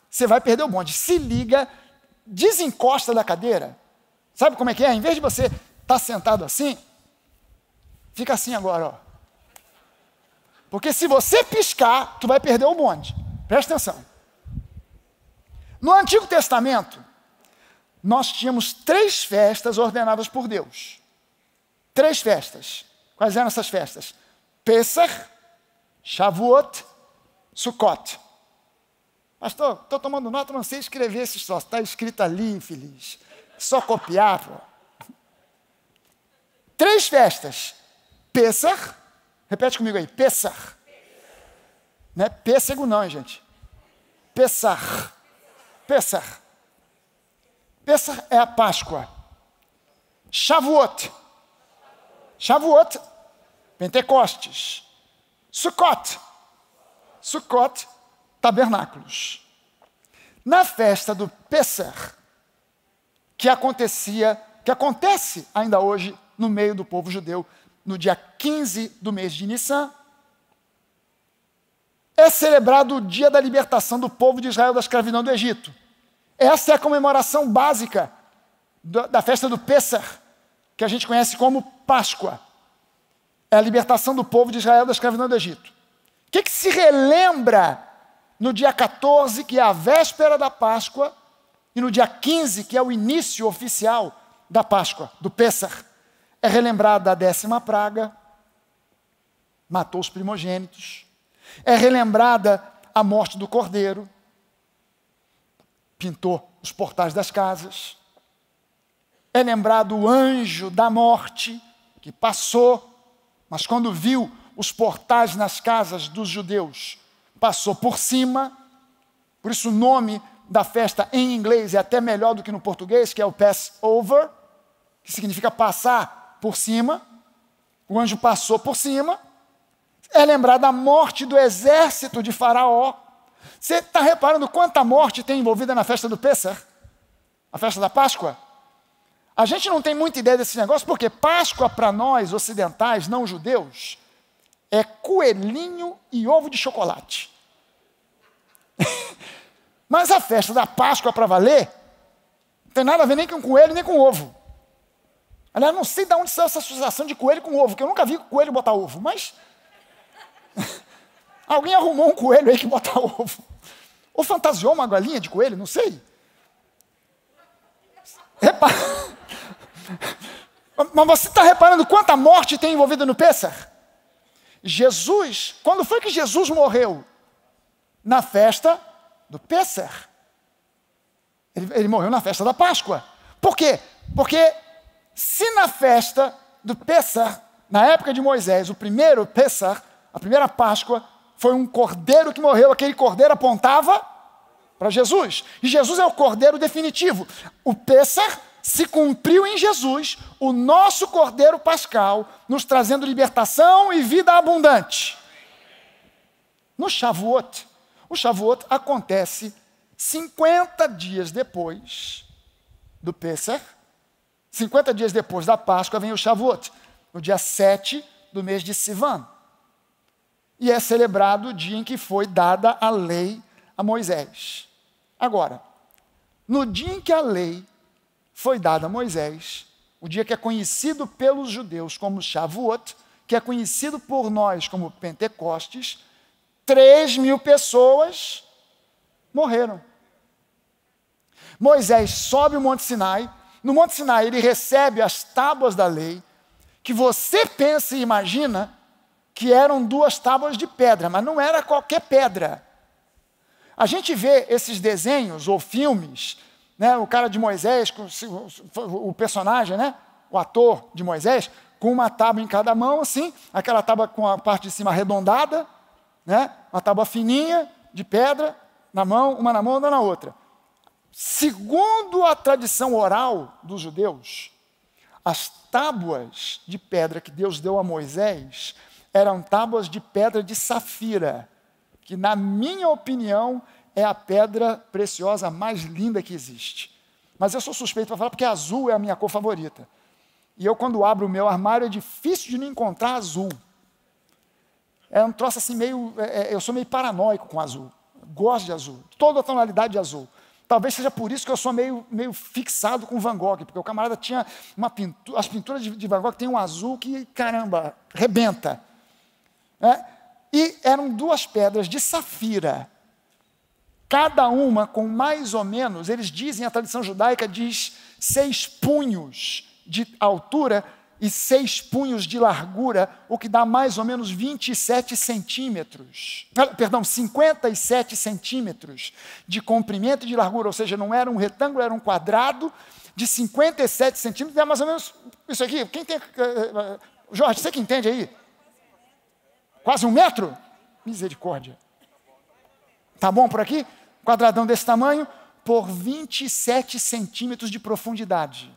você vai perder o bonde. Se liga, desencosta da cadeira. Sabe como é que é? Em vez de você estar sentado assim, fica assim agora, ó. Porque se você piscar, tu vai perder o bonde. Presta atenção. No Antigo Testamento, nós tínhamos 3 festas ordenadas por Deus. 3 festas. Quais eram essas festas? Pesach, Shavuot, Sukkot. Pastor, estou tomando nota, não sei escrever esses troços. Está escrito ali, infeliz. Só copiar, pô. 3 festas. Pessach, repete comigo aí, Pessach. Não é pêssego não, hein, gente. Pessach. Pessach. Pessach é a Páscoa. Shavuot. Shavuot, Pentecostes. Sukkot. Sukkot, tabernáculos. Na festa do Pessach, que acontece ainda hoje no meio do povo judeu, no dia 15 do mês de Nissan, é celebrado o dia da libertação do povo de Israel da escravidão do Egito. Essa é a comemoração básica da festa do Pessach, que a gente conhece como Páscoa. É a libertação do povo de Israel da escravidão do Egito. O que se relembra no dia 14, que é a véspera da Páscoa, e no dia 15, que é o início oficial da Páscoa, do Pessach? É relembrada a 10ª praga, matou os primogênitos. É relembrada a morte do cordeiro, pintou os portais das casas. É lembrado o anjo da morte, que passou, mas quando viu os portais nas casas dos judeus, passou por cima. Por isso o nome da festa em inglês é até melhor do que no português, que é o Passover, que significa passar por cima. O anjo passou por cima. É lembrada a morte do exército de Faraó. Você está reparando quanta morte tem envolvida na festa do Pessach? A festa da Páscoa? A gente não tem muita ideia desse negócio, porque Páscoa para nós ocidentais, não judeus, é coelhinho e ovo de chocolate. Mas a festa da Páscoa para valer, não tem nada a ver nem com coelho, nem com ovo. Aliás, não sei de onde saiu essa associação de coelho com ovo, porque eu nunca vi coelho botar ovo, mas alguém arrumou um coelho aí que bota ovo. Ou fantasiou uma galinha de coelho, não sei. Mas você está reparando quanta morte tem envolvida no Pessach? Jesus, quando foi que Jesus morreu? Na festa do Pessach. Ele morreu na festa da Páscoa. Por quê? Porque se na festa do Pessach, na época de Moisés, o primeiro Pessach, a primeira Páscoa, foi um cordeiro que morreu, aquele cordeiro apontava para Jesus. E Jesus é o cordeiro definitivo. O Pessach se cumpriu em Jesus, o nosso cordeiro pascal, nos trazendo libertação e vida abundante. No Shavuot, o Shavuot acontece 50 dias depois do Pessach. 50 dias depois da Páscoa vem o Shavuot, no dia 7 do mês de Sivan. E é celebrado o dia em que foi dada a lei a Moisés. Agora, no dia em que a lei foi dada a Moisés, o dia que é conhecido pelos judeus como Shavuot, que é conhecido por nós como Pentecostes, 3.000 pessoas morreram. Moisés sobe o Monte Sinai. No Monte Sinai ele recebe as tábuas da lei, que você pensa e imagina que eram 2 tábuas de pedra, mas não era qualquer pedra. A gente vê esses desenhos ou filmes, né, o cara de Moisés, o personagem, né, o ator de Moisés, com uma tábua em cada mão, assim, aquela tábua com a parte de cima arredondada, né, uma tábua fininha de pedra, na mão, uma na mão, outra na outra. Segundo a tradição oral dos judeus, as tábuas de pedra que Deus deu a Moisés eram tábuas de pedra de safira, que, na minha opinião, é a pedra preciosa mais linda que existe. Mas eu sou suspeito para falar porque azul é a minha cor favorita. E eu, quando abro o meu armário, é difícil de não encontrar azul. É um troço assim meio... eu sou meio paranoico com azul. Gosto de azul. Toda a tonalidade de azul. Talvez seja por isso que eu sou meio fixado com Van Gogh, porque o camarada tinha uma pintura... As pinturas de Van Gogh têm um azul que, caramba, rebenta. E eram 2 pedras de safira, cada uma com mais ou menos, eles dizem, a tradição judaica diz 6 punhos de altura e 6 punhos de largura, o que dá mais ou menos 27 centímetros, perdão, 57 centímetros de comprimento e de largura, ou seja, não era um retângulo, era um quadrado de 57 centímetros, é mais ou menos isso aqui. Quem tem... Jorge, você que entende aí? Quase 1 metro? Misericórdia. Tá bom por aqui? Quadradão desse tamanho, por 27 centímetros de profundidade.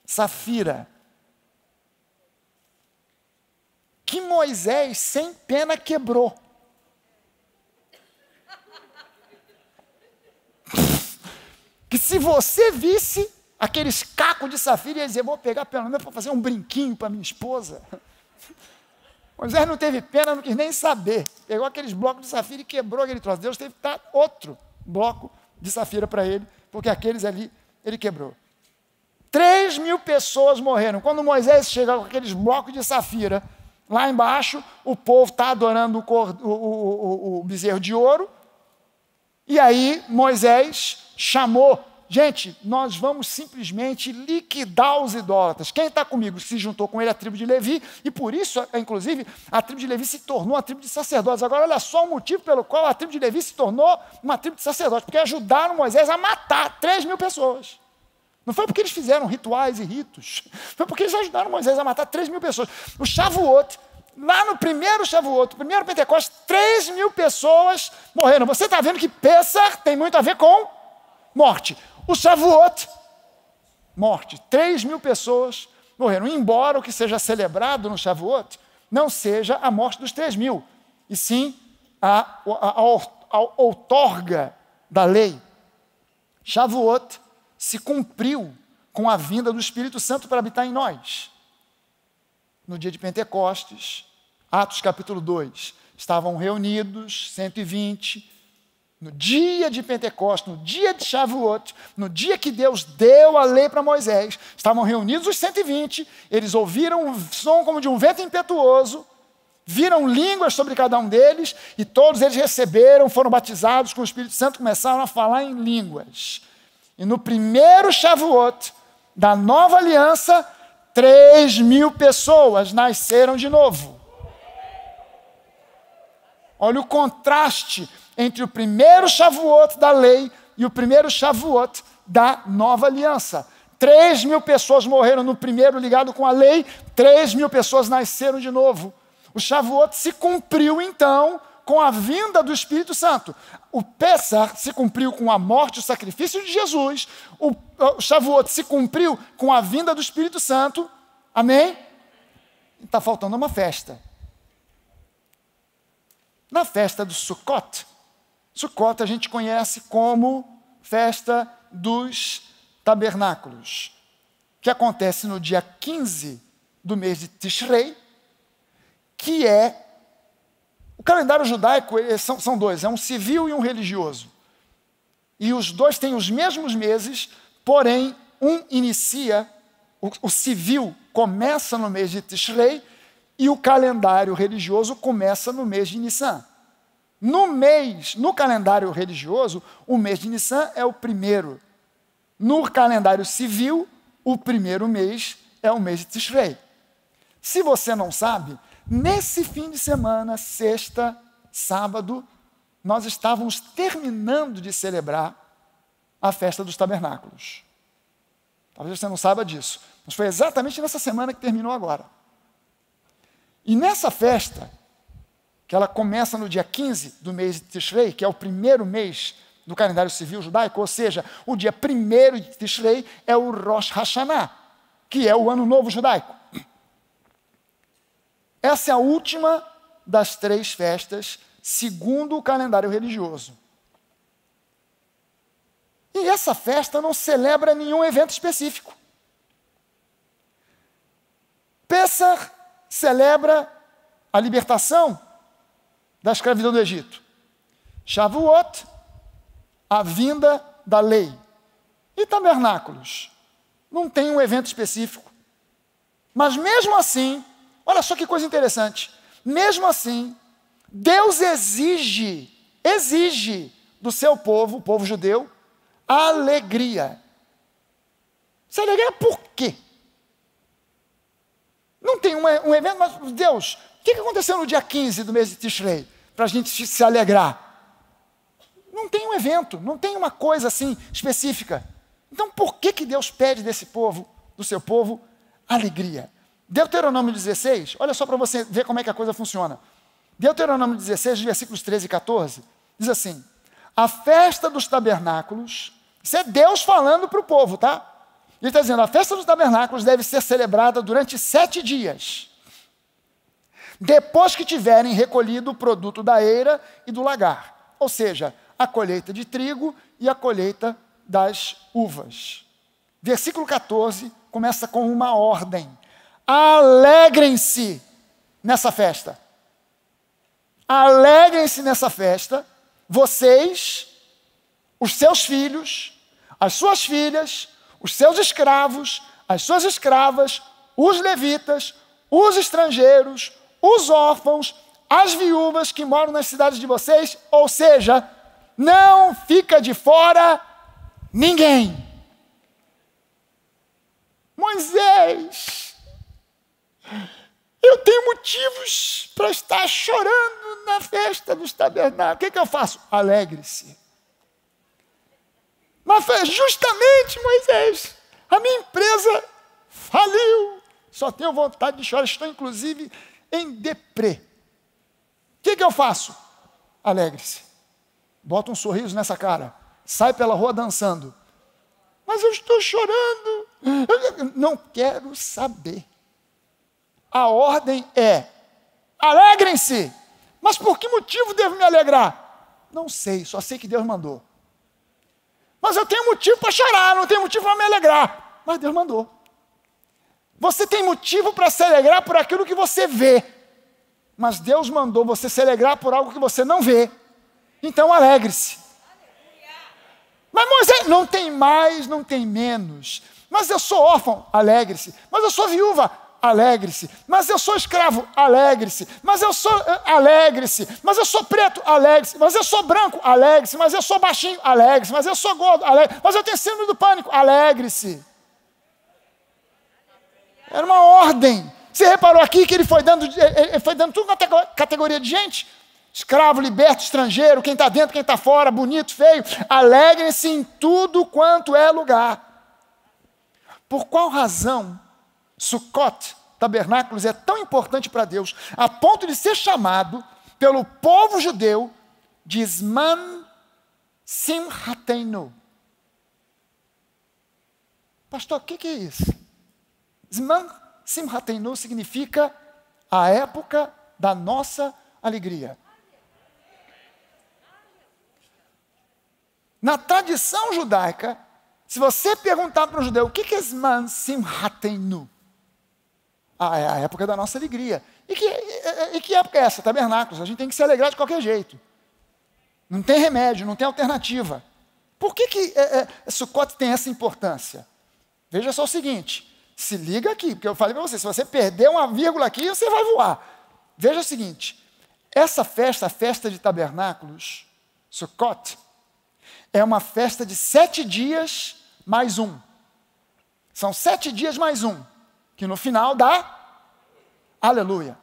Safira. Que Moisés, sem pena, quebrou. Que se você visse aqueles cacos de safira, ia dizer, vou pegar pelo menos para fazer um brinquinho para minha esposa. Moisés não teve pena, não quis nem saber. Pegou aqueles blocos de safira e quebrou aquele troço. Deus teve que dar outro bloco de safira para ele, porque aqueles ali ele quebrou. 3.000 pessoas morreram. Quando Moisés chega com aqueles blocos de safira, lá embaixo, o povo está adorando o bezerro de ouro. E aí Moisés chamou, gente, nós vamos simplesmente liquidar os idólatras. Quem está comigo se juntou com ele a tribo de Levi, e por isso, inclusive, a tribo de Levi se tornou a tribo de sacerdotes. Agora, olha só o motivo pelo qual a tribo de Levi se tornou uma tribo de sacerdotes, porque ajudaram Moisés a matar 3.000 pessoas. Não foi porque eles fizeram rituais e ritos, foi porque eles ajudaram Moisés a matar 3.000 pessoas. O Shavuot, lá no primeiro Shavuot, primeiro Pentecostes, 3.000 pessoas morreram. Você está vendo que Pessah tem muito a ver com morte. O Shavuot, morte. 3.000 pessoas morreram. Embora o que seja celebrado no Shavuot não seja a morte dos 3.000, e sim a outorga da lei. Shavuot se cumpriu com a vinda do Espírito Santo para habitar em nós. No dia de Pentecostes, Atos capítulo 2, estavam reunidos 120, no dia de Pentecostes, no dia de Shavuot, no dia que Deus deu a lei para Moisés, estavam reunidos os 120, eles ouviram um som como de um vento impetuoso, viram línguas sobre cada um deles, e todos eles receberam, foram batizados com o Espírito Santo, começaram a falar em línguas. E no primeiro Shavuot da nova aliança, 3.000 pessoas nasceram de novo. Olha o contraste entre o primeiro Shavuot da lei e o primeiro Shavuot da nova aliança. 3.000 pessoas morreram no primeiro ligado com a lei, 3.000 pessoas nasceram de novo. O Shavuot se cumpriu então com a vinda do Espírito Santo. O Pessah se cumpriu com a morte e o sacrifício de Jesus. O Shavuot se cumpriu com a vinda do Espírito Santo. Amém? Está faltando uma festa. Na festa do Sukkot, Sukkot a gente conhece como festa dos tabernáculos, que acontece no dia 15 do mês de Tishrei, que é o calendário judaico. São dois, é um civil e um religioso. E os dois têm os mesmos meses, porém, um inicia, o civil começa no mês de Tishrei e o calendário religioso começa no mês de Nissan. No calendário religioso, o mês de Nissan é o primeiro. No calendário civil, o primeiro mês é o mês de Tishrei. Se você não sabe, nesse fim de semana, sexta, sábado, nós estávamos terminando de celebrar a festa dos tabernáculos. Talvez você não saiba disso, mas foi exatamente nessa semana que terminou agora. E nessa festa, que ela começa no dia 15 do mês de Tishrei, que é o primeiro mês do calendário civil judaico, ou seja, o dia 1º de Tishrei é o Rosh Hashanah, que é o Ano Novo Judaico. Essa é a última das 3 festas, segundo o calendário religioso. E essa festa não celebra nenhum evento específico. Pessah celebra a libertação da escravidão do Egito. Shavuot, a vinda da lei. E tabernáculos? Não tem um evento específico. Mas mesmo assim, olha só que coisa interessante. Mesmo assim, Deus exige do seu povo, o povo judeu, alegria. Essa alegria por quê? Não tem um evento, mas Deus, o que aconteceu no dia 15 do mês de Tishrei? Para a gente se alegrar. Não tem um evento, não tem uma coisa assim específica. Então por que Deus pede desse povo, do seu povo, alegria? Deuteronômio 16, olha só para você ver como é que a coisa funciona. Deuteronômio 16, versículos 13 e 14, diz assim: a festa dos tabernáculos, isso é Deus falando para o povo, tá? Ele está dizendo, a festa dos tabernáculos deve ser celebrada durante 7 dias, depois que tiverem recolhido o produto da eira e do lagar, ou seja, a colheita de trigo e a colheita das uvas. Versículo 14 começa com uma ordem: alegrem-se nessa festa. Alegrem-se nessa festa, vocês, os seus filhos, as suas filhas, os seus escravos, as suas escravas, os levitas, os estrangeiros, os órfãos, as viúvas que moram nas cidades de vocês, ou seja, não fica de fora ninguém. Moisés, eu tenho motivos para estar chorando na festa dos tabernáculos. O que eu faço? Alegre-se. Mas justamente, Moisés, a minha empresa faliu. Só tenho vontade de chorar. Estou, inclusive, em deprê. O que eu faço? Alegre-se. Bota um sorriso nessa cara. Sai pela rua dançando. Mas eu estou chorando. Eu não quero saber. A ordem é: alegrem-se. Mas por que motivo devo me alegrar? Não sei, só sei que Deus mandou. Mas eu tenho motivo para chorar, não tenho motivo para me alegrar. Mas Deus mandou. Você tem motivo para se alegrar por aquilo que você vê. Mas Deus mandou você se alegrar por algo que você não vê. Então alegre-se. Mas Moisés, não tem mais, não tem menos. Mas eu sou órfão, alegre-se. Mas eu sou viúva, alegre-se. Mas eu sou escravo, alegre-se. Mas eu sou, alegre-se. Mas eu sou preto, alegre-se. Mas eu sou branco, alegre-se. Mas eu sou baixinho, alegre-se. Mas eu sou gordo, alegre-se. Mas eu tenho síndrome do pânico, alegre-se. Era uma ordem. Você reparou aqui que ele foi dando tudo na categoria de gente? Escravo, liberto, estrangeiro, quem está dentro, quem está fora, bonito, feio. Alegrem-se em tudo quanto é lugar. Por qual razão Sukkot, tabernáculos, é tão importante para Deus, a ponto de ser chamado pelo povo judeu de Zman Simhatenu? Pastor, o que é isso? Zman Simhatenu significa a época da nossa alegria. Na tradição judaica, se você perguntar para um judeu o que é Zman Simhatenu, é a época da nossa alegria. E que época é essa? Tabernáculos. A gente tem que se alegrar de qualquer jeito. Não tem remédio, não tem alternativa. Por que Sukkot tem essa importância? Veja só o seguinte, se liga aqui, porque eu falei para você, se você perder uma vírgula aqui, você vai voar. Veja o seguinte, essa festa, a festa de tabernáculos, Sukkot, é uma festa de 7 dias mais um. São 7 dias mais um, que no final dá aleluia.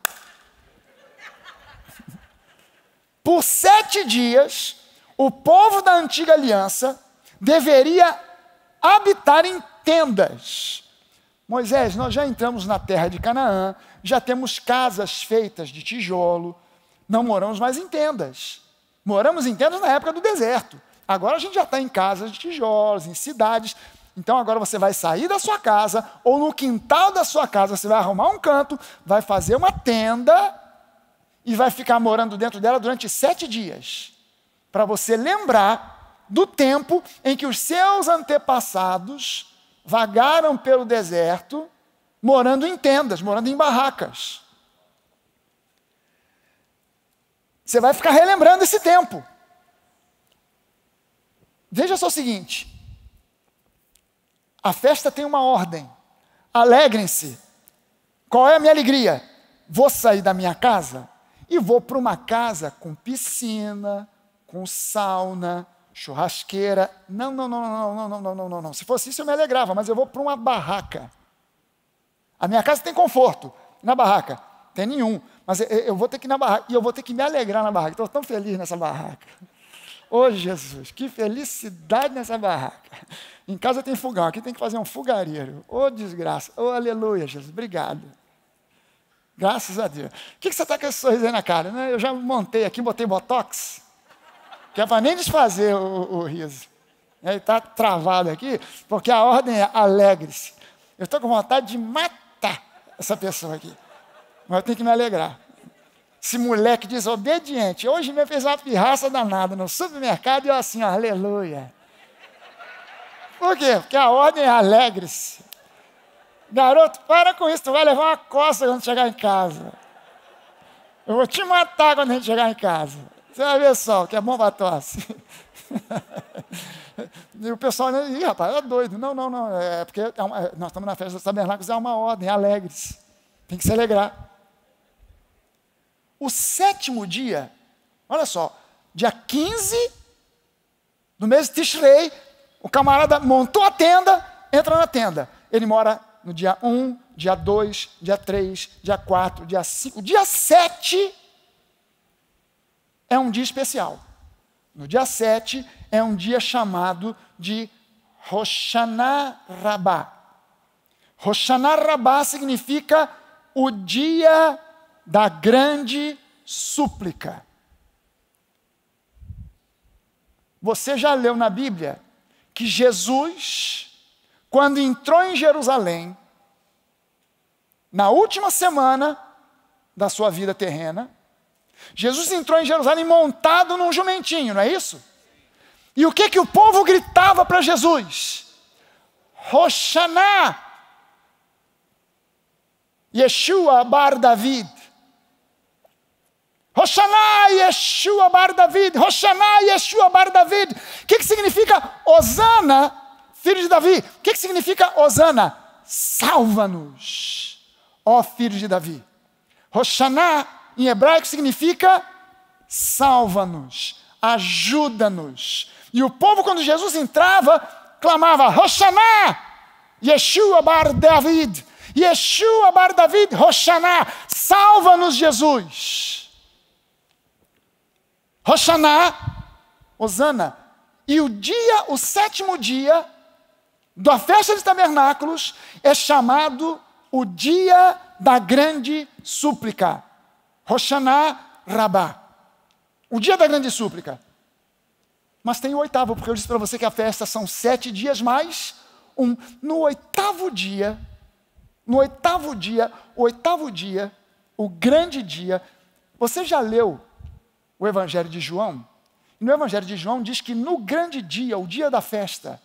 Por 7 dias, o povo da antiga aliança deveria habitar em tendas. Moisés, nós já entramos na terra de Canaã, já temos casas feitas de tijolo, não moramos mais em tendas. Moramos em tendas na época do deserto. Agora a gente já está em casas de tijolos, em cidades. Então agora você vai sair da sua casa, ou no quintal da sua casa, você vai arrumar um canto, vai fazer uma tenda e vai ficar morando dentro dela durante 7 dias. Para você lembrar do tempo em que os seus antepassados vagaram pelo deserto, morando em tendas, morando em barracas. Você vai ficar relembrando esse tempo. Veja só o seguinte, a festa tem uma ordem, alegrem-se. Qual é a minha alegria? Vou sair da minha casa e vou para uma casa com piscina, com sauna, churrasqueira. Não. Se fosse isso eu me alegrava, mas eu vou para uma barraca. A minha casa tem conforto, na barraca tem nenhum, mas eu vou ter que ir na barraca e eu vou ter que me alegrar na barraca. Estou tão feliz nessa barraca. Ô Jesus, que felicidade nessa barraca. Em casa tem fogão, aqui tem que fazer um fogareiro. Ô desgraça, ô aleluia, Jesus, obrigado. Graças a Deus. O que você está com esse sorriso aí na cara? Eu já montei aqui, botei botox, que é para nem desfazer o riso. Ele está travado aqui, porque a ordem é alegre-se. Eu estou com vontade de matar essa pessoa aqui, mas eu tenho que me alegrar. Esse moleque desobediente, hoje me fez uma pirraça danada no supermercado e eu assim, ó, aleluia. Por quê? Porque a ordem é alegre-se. Garoto, para com isso, tu vai levar uma coça quando chegar em casa. Eu vou te matar quando a gente chegar em casa. Você vai ver só, que é bom para tosse. E o pessoal, ih, rapaz, é doido. Não, é porque nós estamos na festa dos tabernáculos, é uma ordem, alegre-se. Tem que se alegrar. O 7º dia, olha só, dia 15 do mês de Tishrei, o camarada montou a tenda, entra na tenda. Ele mora no dia 1, dia 2, dia 3, dia 4, dia 5. Dia 7 é um dia especial. No dia 7 é um dia chamado de Rosh Hashanah Rabbah. Rosh Hashanah Rabbah significa o dia da grande súplica. Você já leu na Bíblia que Jesus, quando entrou em Jerusalém, na última semana da sua vida terrena, Jesus entrou em Jerusalém montado num jumentinho, não é isso? E o que o povo gritava para Jesus? Hoshana, Yeshua bar David. Hoshana, Yeshua bar David. Hoshana, Yeshua bar David. O que significa Hosana, filho de Davi? O que significa Hosana? Salva-nos, ó filho de Davi. Hoshana, em hebraico, significa salva-nos, ajuda-nos. E o povo, quando Jesus entrava, clamava, Hoshana, Yeshua bar David. Yeshua bar David, Hoshana, salva-nos, Jesus. Hoshana, Hosana. E o 7º dia da festa dos tabernáculos é chamado o dia da grande súplica. Rosh Hashanah Rabbah. O dia da grande súplica. Mas tem o 8º, porque eu disse para você que a festa são 7 dias mais um. No 8º dia, o grande dia, você já leu o Evangelho de João? No Evangelho de João diz que no grande dia, o dia da festa,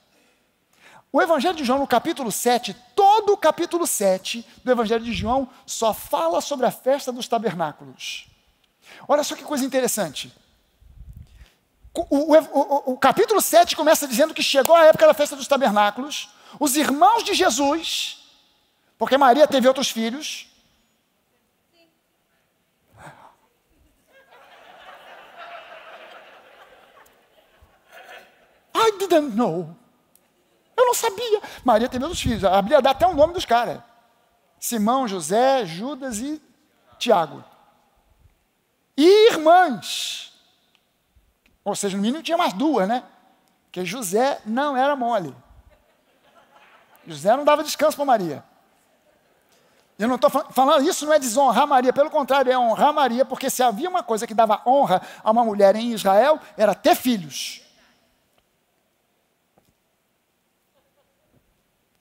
o Evangelho de João, no capítulo 7, todo o capítulo 7 do Evangelho de João só fala sobre a festa dos tabernáculos. Olha só que coisa interessante. O capítulo 7 começa dizendo que chegou a época da festa dos tabernáculos, os irmãos de Jesus, porque Maria teve outros filhos. I didn't know. Eu não sabia. Maria teve outros filhos. A Bíblia dá até o nome dos caras. Simão, José, Judas e Tiago. E irmãs. Ou seja, no mínimo tinha mais 2, né? Porque José não era mole. José não dava descanso para Maria. Eu não estou falando, isso não é desonrar Maria, pelo contrário, é honrar Maria, porque se havia uma coisa que dava honra a uma mulher em Israel, era ter filhos.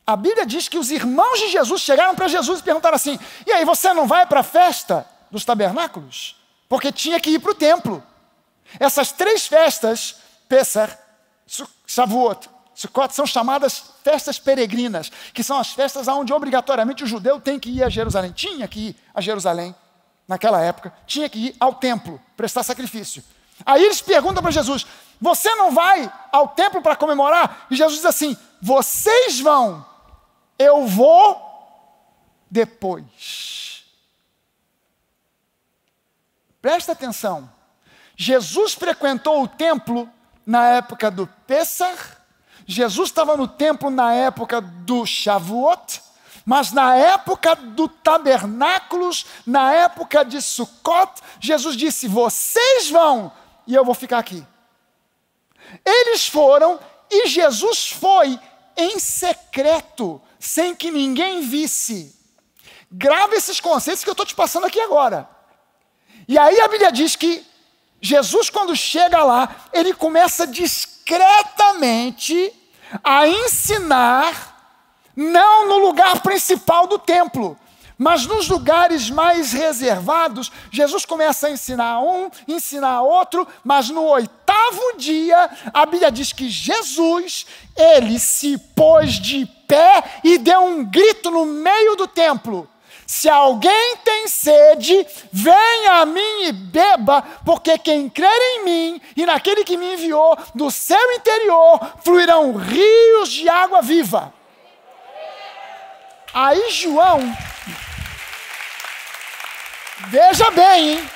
A Bíblia diz que os irmãos de Jesus chegaram para Jesus e perguntaram assim, e aí, você não vai para a festa dos tabernáculos? Porque tinha que ir para o templo. Essas 3 festas, Pessah, Shavuot, Sukkot, são chamadas festas peregrinas, que são as festas onde obrigatoriamente o judeu tem que ir a Jerusalém. Tinha que ir a Jerusalém, naquela época, tinha que ir ao templo, prestar sacrifício. Aí eles perguntam para Jesus, você não vai ao templo para comemorar? E Jesus diz assim, vocês vão, eu vou depois. Presta atenção. Jesus frequentou o templo na época do Pessah, Jesus estava no templo na época do Shavuot, mas na época do tabernáculos, na época de Sukkot, Jesus disse, vocês vão e eu vou ficar aqui. Eles foram e Jesus foi em secreto, sem que ninguém visse. Grava esses conceitos que eu estou te passando aqui agora. E aí a Bíblia diz que Jesus, quando chega lá, ele começa discretamente a ensinar, não no lugar principal do templo, mas nos lugares mais reservados. Jesus começa a ensinar um, ensinar outro, mas no 8º dia, a Bíblia diz que Jesus, ele se pôs de pé e deu um grito no meio do templo: se alguém tem sede, venha a mim e beba, porque quem crer em mim e naquele que me enviou, do seu interior fluirão rios de água viva. Aí João, veja bem, hein?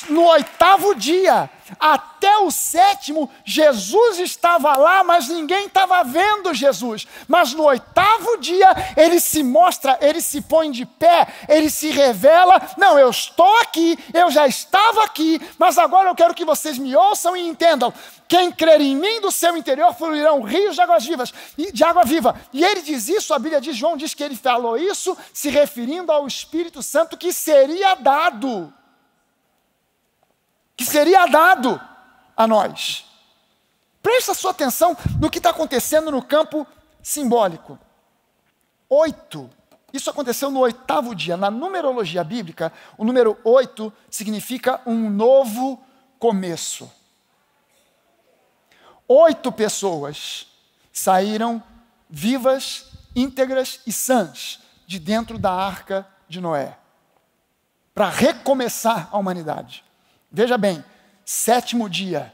No 8º dia, até o 7º, Jesus estava lá, mas ninguém estava vendo Jesus. Mas no 8º dia, ele se mostra, ele se põe de pé, ele se revela: não, eu estou aqui, eu já estava aqui, mas agora eu quero que vocês me ouçam e entendam. Quem crer em mim, do seu interior fluirão rios de águas vivas, de água viva. E ele diz isso, a Bíblia diz, João diz que ele falou isso se referindo ao Espírito Santo que seria dado. Que seria dado a nós. Presta a sua atenção no que está acontecendo no campo simbólico. 8. Isso aconteceu no 8º dia. Na numerologia bíblica, o número 8 significa um novo começo. 8 pessoas saíram vivas, íntegras e sãs de dentro da arca de Noé, para recomeçar a humanidade. Veja bem, 7º dia,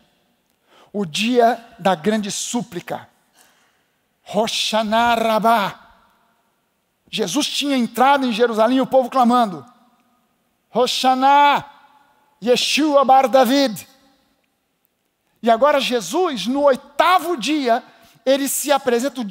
o dia da grande súplica, Rosh Hashanah Rabbah. Jesus tinha entrado em Jerusalém e o povo clamando: Rosh Hashanah, Yeshua bar David. E agora Jesus, no 8º dia, ele se apresenta,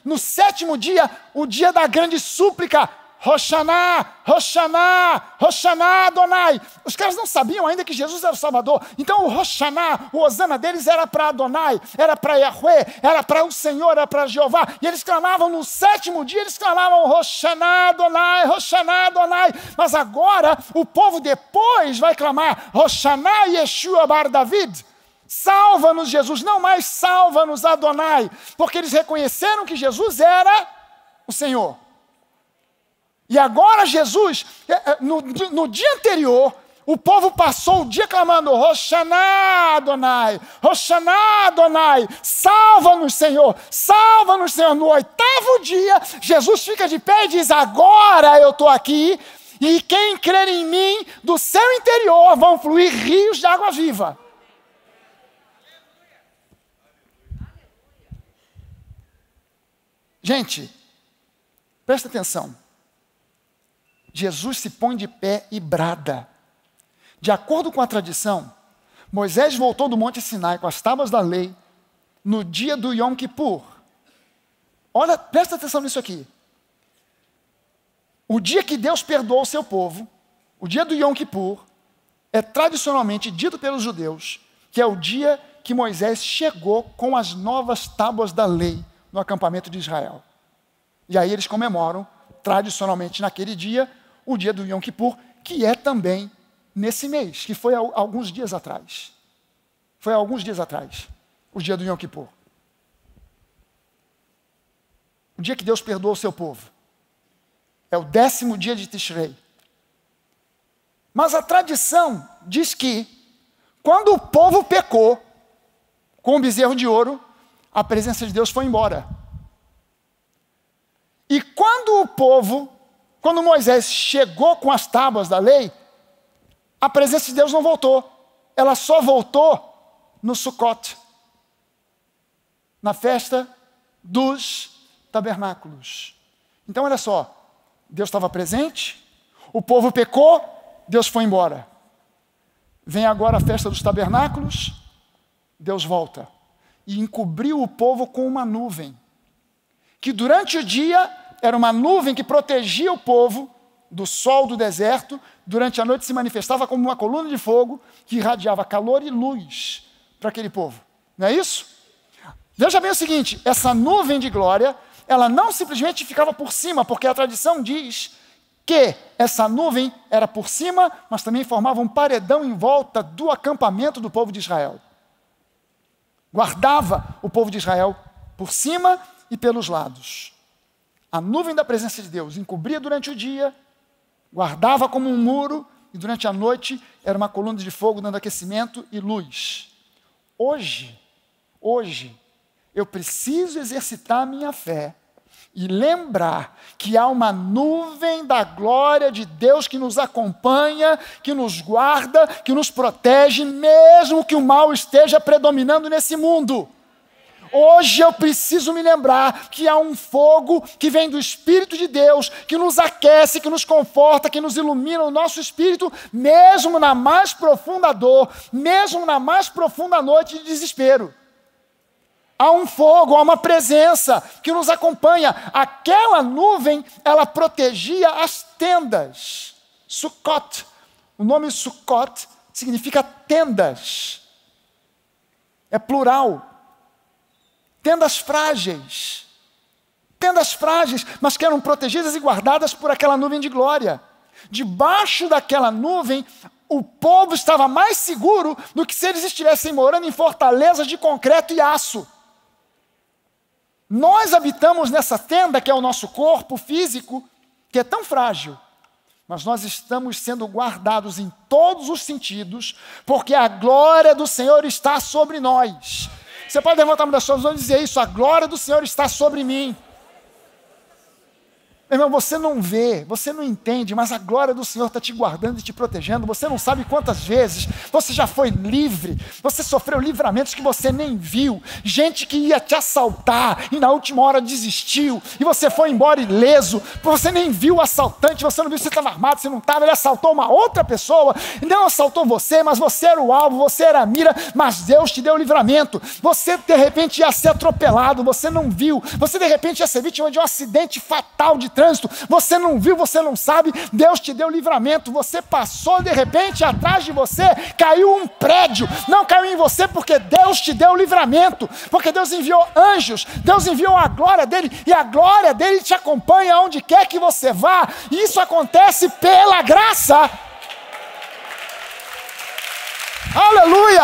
no 7º dia, o dia da grande súplica, Rosh Hashanah, Rosh Hashanah, Rosh Hashanah Adonai. Os caras não sabiam ainda que Jesus era o Salvador. Então o Rosh Hashanah, o Hosana deles era para Adonai, era para Yahweh, era para o Senhor, era para Jeová. E eles clamavam no 7º dia, eles clamavam Rosh Hashanah Adonai, Rosh Hashanah Adonai. Mas agora o povo depois vai clamar Rosh Hashanah Yeshua bar David. Salva-nos, Jesus, não mais salva-nos, Adonai, porque eles reconheceram que Jesus era o Senhor. E agora Jesus, no dia anterior, o povo passou o dia clamando Rosh Hashanah Adonai, Rosh Hashanah Adonai, salva-nos, Senhor, salva-nos, Senhor. No 8º dia, Jesus fica de pé e diz: agora eu estou aqui, e quem crer em mim, do seu interior vão fluir rios de água viva. Gente, presta atenção. Jesus se põe de pé e brada. De acordo com a tradição, Moisés voltou do Monte Sinai com as tábuas da lei no dia do Yom Kippur. Olha, presta atenção nisso aqui. O dia que Deus perdoou o seu povo, o dia do Yom Kippur, é tradicionalmente dito pelos judeus que é o dia que Moisés chegou com as novas tábuas da lei no acampamento de Israel. E aí eles comemoram, tradicionalmente naquele dia, o dia do Yom Kippur, que é também nesse mês, que foi há alguns dias atrás. Foi há alguns dias atrás, o dia do Yom Kippur. O dia que Deus perdoou o seu povo. É o 10º dia de Tishrei. Mas a tradição diz que, quando o povo pecou com o bezerro de ouro, a presença de Deus foi embora. E quando Moisés chegou com as tábuas da lei, a presença de Deus não voltou. Ela só voltou no Sukkot, na festa dos tabernáculos. Então, olha só, Deus estava presente, o povo pecou, Deus foi embora. Vem agora a festa dos tabernáculos, Deus volta. E encobriu o povo com uma nuvem, que durante o dia era uma nuvem que protegia o povo do sol do deserto, durante a noite se manifestava como uma coluna de fogo que irradiava calor e luz para aquele povo. Não é isso? Veja bem o seguinte, essa nuvem de glória, ela não simplesmente ficava por cima, porque a tradição diz que essa nuvem era por cima, mas também formava um paredão em volta do acampamento do povo de Israel. Guardava o povo de Israel por cima e pelos lados. A nuvem da presença de Deus encobria durante o dia, guardava como um muro, e durante a noite era uma coluna de fogo dando aquecimento e luz. Hoje, eu preciso exercitar a minha fé e lembrar que há uma nuvem da glória de Deus que nos acompanha, que nos guarda, que nos protege, mesmo que o mal esteja predominando nesse mundo. Hoje eu preciso me lembrar que há um fogo que vem do Espírito de Deus, que nos aquece, que nos conforta, que nos ilumina o nosso espírito, mesmo na mais profunda dor, mesmo na mais profunda noite de desespero. Há um fogo, há uma presença que nos acompanha. Aquela nuvem, ela protegia as tendas. Sukkot. O nome Sukkot significa tendas. É plural. Tendas frágeis. Tendas frágeis, mas que eram protegidas e guardadas por aquela nuvem de glória. Debaixo daquela nuvem, o povo estava mais seguro do que se eles estivessem morando em fortalezas de concreto e aço. Nós habitamos nessa tenda, que é o nosso corpo físico, que é tão frágil, mas nós estamos sendo guardados em todos os sentidos, porque a glória do Senhor está sobre nós. Você pode levantar uma das suas mãos e dizer isso: a glória do Senhor está sobre mim. Meu irmão, você não vê, você não entende, mas a glória do Senhor está te guardando e te protegendo. Você não sabe quantas vezes você já foi livre, você sofreu livramentos que você nem viu, gente que ia te assaltar e na última hora desistiu, e você foi embora ileso, você nem viu o assaltante, você não viu se estava armado, se não estava, ele assaltou uma outra pessoa, não assaltou você, mas você era o alvo, você era a mira, mas Deus te deu o livramento. Você de repente ia ser atropelado, você não viu, você de repente ia ser vítima de um acidente fatal de trânsito, você não viu, você não sabe, Deus te deu livramento. Você passou, de repente, atrás de você caiu um prédio, não caiu em você porque Deus te deu livramento, porque Deus enviou anjos, Deus enviou a glória dele, e a glória dele te acompanha aonde quer que você vá, e isso acontece pela graça. Aleluia!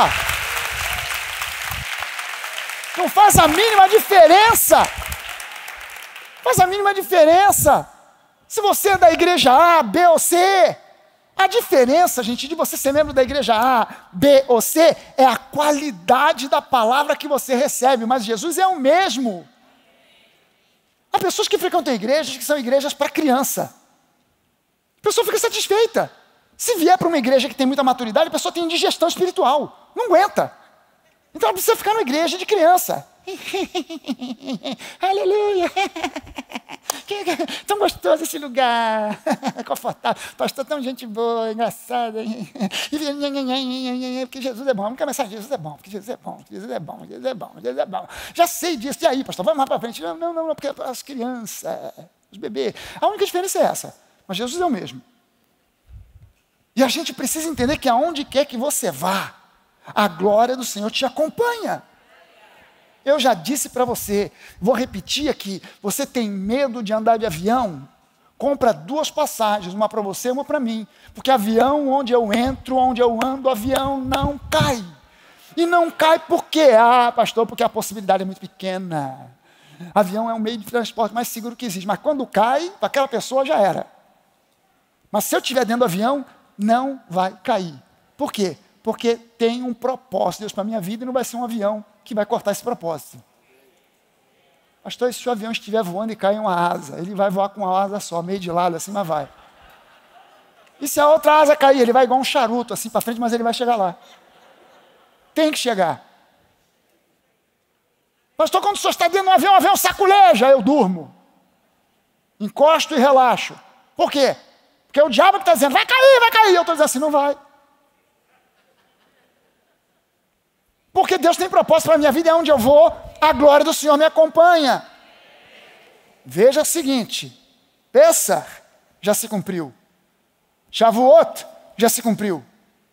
Não faz a mínima diferença. Faz a mínima diferença se você é da igreja A, B ou C. A diferença, gente, de você ser membro da igreja A, B ou C é a qualidade da palavra que você recebe, mas Jesus é o mesmo. Há pessoas que frequentam igrejas que são igrejas para criança. A pessoa fica satisfeita. Se vier para uma igreja que tem muita maturidade, a pessoa tem indigestão espiritual, não aguenta. Então ela precisa ficar numa igreja de criança. Aleluia! Tão gostoso esse lugar, confortável, pastor tão gente boa, engraçada, porque Jesus é bom, vamos começar, Jesus é bom, porque Jesus é bom, Jesus é bom, Jesus é bom, Jesus é bom, já sei disso, e aí pastor, vamos mais para frente, não, porque as crianças, os bebês, a única diferença é essa, mas Jesus é o mesmo, e a gente precisa entender que aonde quer que você vá, a glória do Senhor te acompanha. Eu já disse para você, vou repetir aqui, você tem medo de andar de avião? Compra 2 passagens, uma para você e uma para mim. Porque avião, onde eu entro, onde eu ando, o avião não cai. E não cai por quê? Ah, pastor, porque a possibilidade é muito pequena. Avião é um meio de transporte mais seguro que existe. Mas quando cai, para aquela pessoa já era. Mas se eu estiver dentro do avião, não vai cair. Por quê? Porque tem um propósito, Deus, para a minha vida, e não vai ser um avião que vai cortar esse propósito. Pastor, se o avião estiver voando e cai uma asa, ele vai voar com uma asa só, meio de lado, assim, mas vai. E se a outra asa cair, ele vai igual um charuto, assim para frente, mas ele vai chegar lá. Tem que chegar. Pastor, quando o senhor está dentro de um avião saculeja, eu durmo. Encosto e relaxo. Por quê? Porque o diabo que está dizendo, vai cair, eu estou dizendo assim, não vai. Porque Deus tem propósito para a minha vida, é onde eu vou, a glória do Senhor me acompanha. Veja o seguinte, Pessah já se cumpriu, Shavuot já se cumpriu,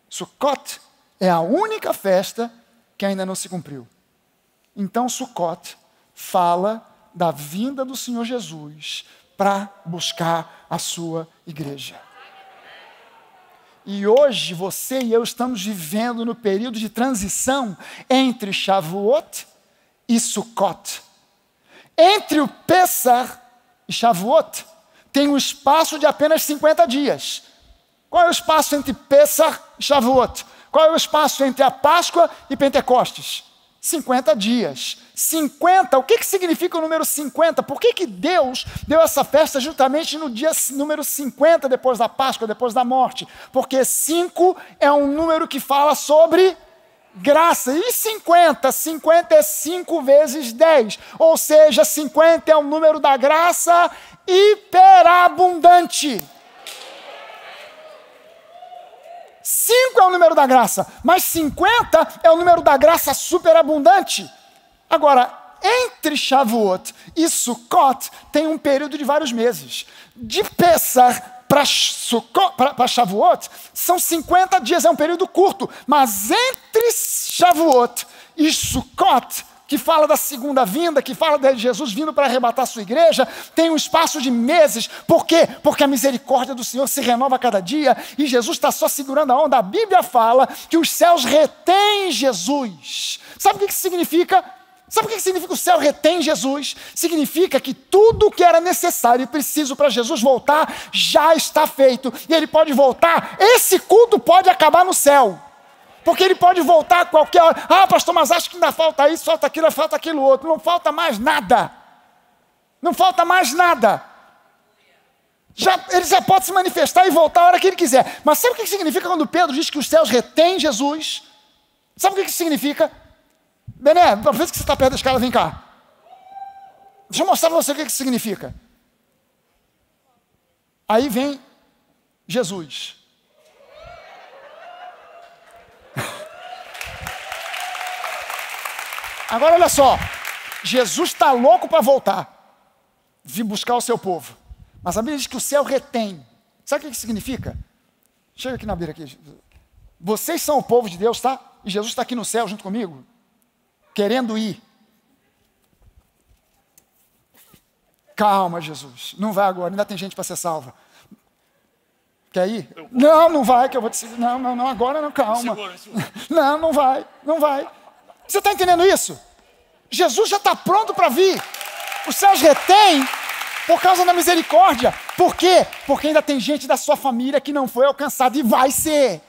Sukkot é a única festa que ainda não se cumpriu. Então Sucote fala da vinda do Senhor Jesus para buscar a sua igreja. E hoje você e eu estamos vivendo no período de transição entre Shavuot e Sukkot. Entre o Pessach e Shavuot tem um espaço de apenas 50 dias. Qual é o espaço entre Pessach e Shavuot? Qual é o espaço entre a Páscoa e Pentecostes? 50 dias. 50, o que significa o número 50? Por que Deus deu essa festa justamente no dia número 50, depois da Páscoa, depois da morte? Porque 5 é um número que fala sobre graça. E 50? 50 é 5 vezes 10. Ou seja, 50 é um número da graça hiperabundante. 5 é o número da graça, mas 50 é o número da graça superabundante. Agora, entre Shavuot e Sukkot tem um período de vários meses. De Pessach para Shavuot são 50 dias, é um período curto. Mas entre Shavuot e Sukkot, que fala da segunda vinda, que fala de Jesus vindo para arrebatar a sua igreja, tem um espaço de meses. Por quê? Porque a misericórdia do Senhor se renova a cada dia e Jesus está só segurando a onda. A Bíblia fala que os céus retêm Jesus. Sabe o que isso significa? Sabe o que significa o céu retém Jesus? Significa que tudo que era necessário e preciso para Jesus voltar já está feito. E ele pode voltar, esse culto pode acabar no céu. Porque ele pode voltar a qualquer hora. Ah, pastor, mas acho que ainda falta isso, falta aquilo outro. Não falta mais nada. Não falta mais nada. Ele já pode se manifestar e voltar a hora que ele quiser. Mas sabe o que significa quando Pedro diz que os céus retêm Jesus? Sabe o que significa? Bené, aproveita que você está perto da escada, vem cá. Deixa eu mostrar para você o que significa. Aí vem Jesus. Agora olha só, Jesus está louco para voltar, vir buscar o seu povo. Mas a Bíblia diz que o céu retém. Sabe o que significa? Chega aqui na Bíblia aqui. Vocês são o povo de Deus, tá? E Jesus está aqui no céu junto comigo, querendo ir. Calma, Jesus, não vai agora, ainda tem gente para ser salva. Quer ir? Não, não vai, que eu vou te seguir. Não, agora não, calma. Não vai. Você está entendendo isso? Jesus já está pronto para vir. Os céus retêm por causa da misericórdia. Por quê? Porque ainda tem gente da sua família que não foi alcançada e vai ser.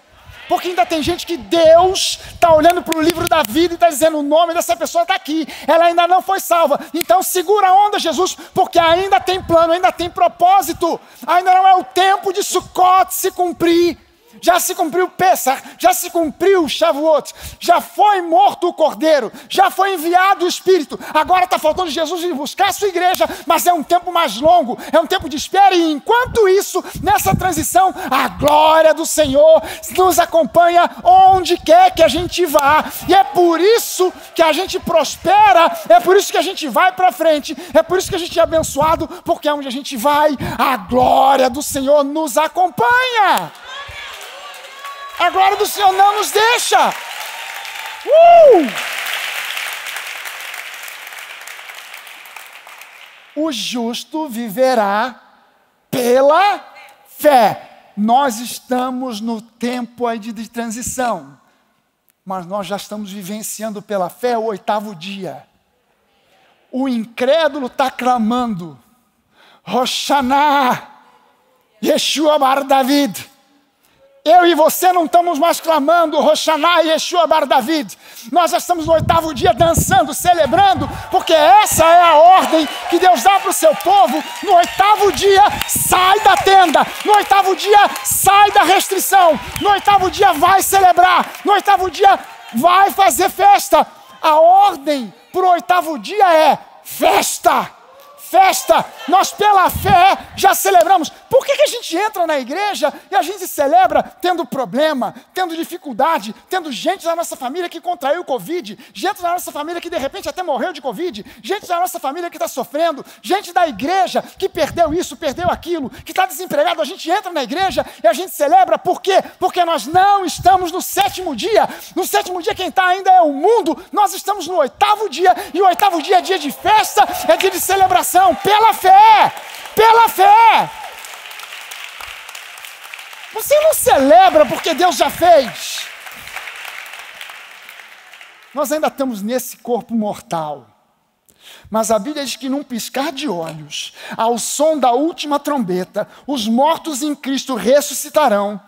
Porque ainda tem gente que Deus está olhando para o livro da vida e está dizendo: o nome dessa pessoa está aqui, ela ainda não foi salva. Então segura a onda, Jesus, porque ainda tem plano, ainda tem propósito. Ainda não é o tempo de Sukkot se cumprir. Já se cumpriu o Pessach, já se cumpriu o Shavuot, já foi morto o Cordeiro, já foi enviado o Espírito. Agora está faltando Jesus vir buscar a sua igreja, mas é um tempo mais longo, é um tempo de espera. E enquanto isso, nessa transição, a glória do Senhor nos acompanha onde quer que a gente vá. E é por isso que a gente prospera, é por isso que a gente vai para frente, é por isso que a gente é abençoado, porque onde a gente vai, a glória do Senhor nos acompanha. A glória do Senhor não nos deixa. O justo viverá pela fé. Nós estamos no tempo aí de transição, mas nós já estamos vivenciando pela fé o 8º dia. O incrédulo está clamando: Hoshana, Yeshua Bar David. Eu e você não estamos mais clamando Hoshana, Yeshua Bar David. Nós já estamos no 8º dia dançando, celebrando, porque essa é a ordem que Deus dá para o seu povo. No 8º dia, sai da tenda. No 8º dia, sai da restrição. No 8º dia, vai celebrar. No 8º dia, vai fazer festa. A ordem para o 8º dia é festa. festa, nós pela fé já celebramos. Por que a gente entra na igreja e a gente celebra tendo problema, tendo dificuldade, tendo gente da nossa família que contraiu o Covid, gente da nossa família que de repente até morreu de Covid, gente da nossa família que está sofrendo, gente da igreja que perdeu isso, perdeu aquilo, que está desempregado. A gente entra na igreja e a gente celebra. Por quê? Porque nós não estamos no 7º dia. No 7º dia quem está ainda é o mundo. Nós estamos no 8º dia, e o 8º dia é dia de festa, é dia de celebração, pela fé, pela fé. Você não celebra porque Deus já fez. Nós ainda estamos nesse corpo mortal. Mas a Bíblia diz que num piscar de olhos, ao som da última trombeta, os mortos em Cristo ressuscitarão.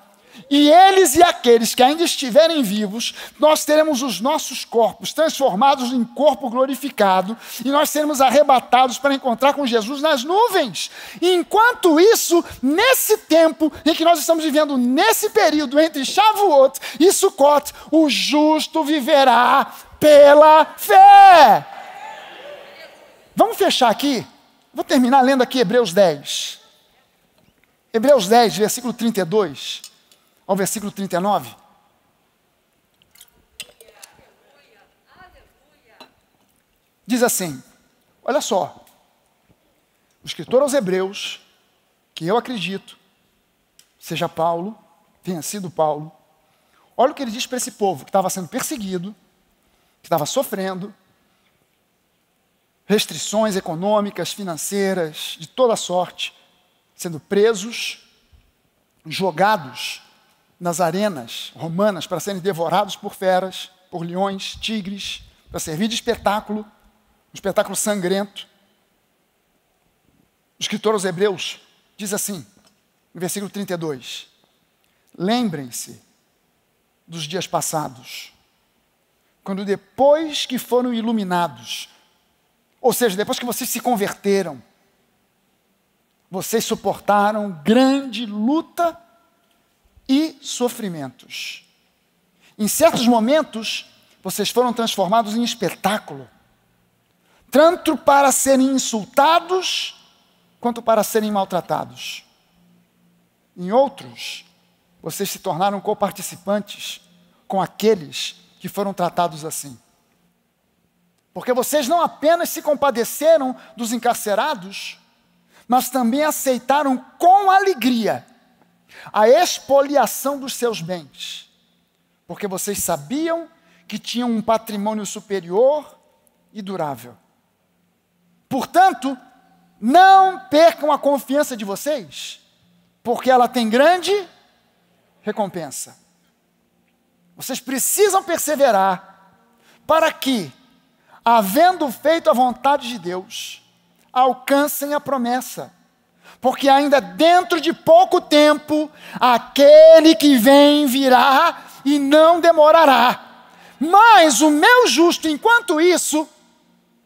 E eles e aqueles que ainda estiverem vivos, nós teremos os nossos corpos transformados em corpo glorificado, e nós seremos arrebatados para encontrar com Jesus nas nuvens. E enquanto isso, nesse tempo em que nós estamos vivendo, nesse período entre Shavuot e Sukkot, o justo viverá pela fé. Vamos fechar aqui? Vou terminar lendo aqui Hebreus 10. Hebreus 10, versículo 32 ao versículo 39. Diz assim, olha só, o escritor aos Hebreus, que eu acredito, seja Paulo, tenha sido Paulo, olha o que ele diz para esse povo que estava sendo perseguido, que estava sofrendo, restrições econômicas, financeiras, de toda sorte, sendo presos, jogados nas arenas romanas para serem devorados por feras, por leões, tigres, para servir de espetáculo, um espetáculo sangrento. O escritor aos Hebreus diz assim, no versículo 32, lembrem-se dos dias passados, quando depois que foram iluminados, ou seja, depois que vocês se converteram, vocês suportaram grande luta e sofrimentos. Em certos momentos, vocês foram transformados em espetáculo, tanto para serem insultados, quanto para serem maltratados. Em outros, vocês se tornaram coparticipantes com aqueles que foram tratados assim. Porque vocês não apenas se compadeceram dos encarcerados, mas também aceitaram com alegria a expoliação dos seus bens, porque vocês sabiam que tinham um patrimônio superior e durável. Portanto, não percam a confiança de vocês, porque ela tem grande recompensa. Vocês precisam perseverar para que, havendo feito a vontade de Deus, alcancem a promessa. Porque ainda dentro de pouco tempo, aquele que vem virá e não demorará. Mas o meu justo, enquanto isso,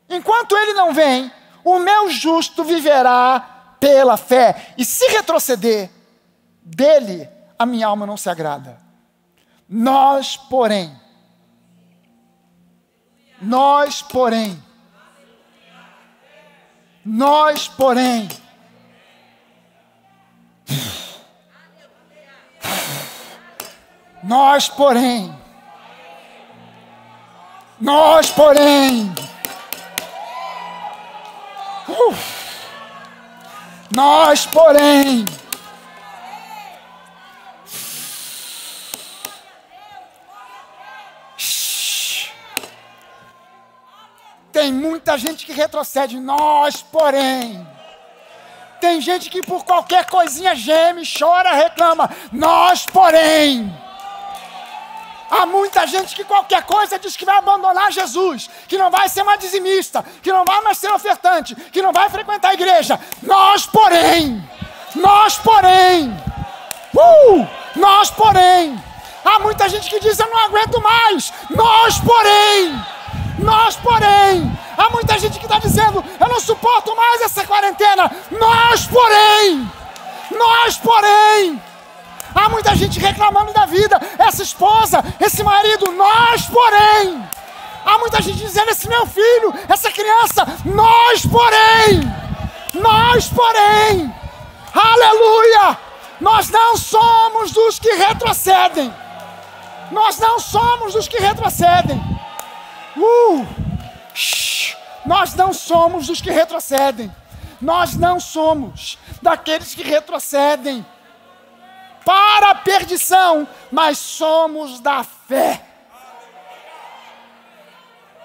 enquanto ele não vem, o meu justo viverá pela fé. E se retroceder, dele a minha alma não se agrada. Nós, porém, nós, porém, nós, porém, nós, porém, nós, porém, nós, porém, tem muita gente que retrocede, nós, porém. Tem gente que por qualquer coisinha geme, chora, reclama, nós, porém. Há muita gente que qualquer coisa diz que vai abandonar Jesus, que não vai ser mais dizimista, que não vai mais ser ofertante, que não vai frequentar a igreja. Nós, porém, nós, porém, nós, porém. Há muita gente que diz, eu não aguento mais. Nós, porém, nós, porém. Há muita gente que está dizendo, eu não suporto mais essa quarentena. Nós, porém, nós, porém. Há muita gente reclamando da vida, essa esposa, esse marido, nós, porém. Há muita gente dizendo, esse meu filho, essa criança, nós, porém. Nós, porém, aleluia, nós não somos dos que retrocedem. Nós não somos dos que retrocedem. Nós não somos dos que retrocedem. Nós não somos daqueles que retrocedem para a perdição, mas somos da fé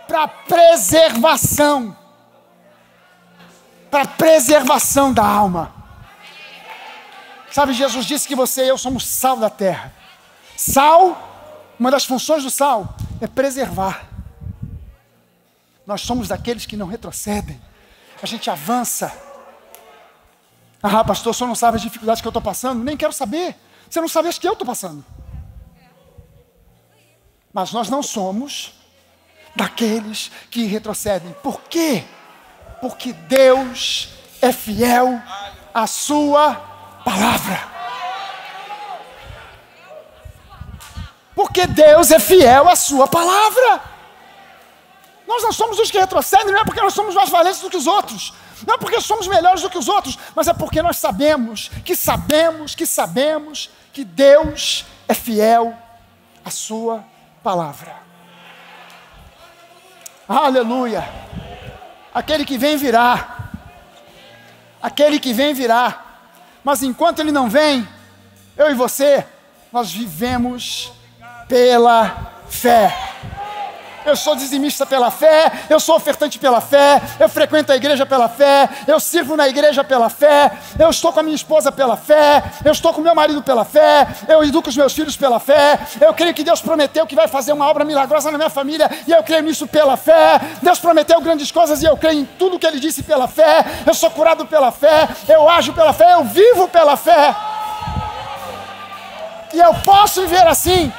para preservação, para preservação da alma. Sabe, Jesus disse que você e eu somos sal da terra. Sal, uma das funções do sal é preservar. Nós somos daqueles que não retrocedem. A gente avança. Ah, pastor, o senhor não sabe as dificuldades que eu estou passando? Nem quero saber. Você não sabe as que eu estou passando. Mas nós não somos daqueles que retrocedem. Por quê? Porque Deus é fiel à sua palavra. Porque Deus é fiel à sua palavra. Nós não somos os que retrocedem, não é porque nós somos mais valentes do que os outros. Não é porque somos melhores do que os outros, mas é porque nós sabemos que Deus é fiel à sua palavra. Aleluia. Aquele que vem virá. Aquele que vem virá. Mas enquanto ele não vem, eu e você, nós vivemos pela fé. Eu sou dizimista pela fé, eu sou ofertante pela fé, eu frequento a igreja pela fé, eu sirvo na igreja pela fé, eu estou com a minha esposa pela fé, eu estou com o meu marido pela fé, eu educo os meus filhos pela fé, eu creio que Deus prometeu que vai fazer uma obra milagrosa na minha família e eu creio nisso pela fé. Deus prometeu grandes coisas e eu creio em tudo que Ele disse pela fé. Eu sou curado pela fé, eu ajo pela fé, eu vivo pela fé. E eu posso viver assim,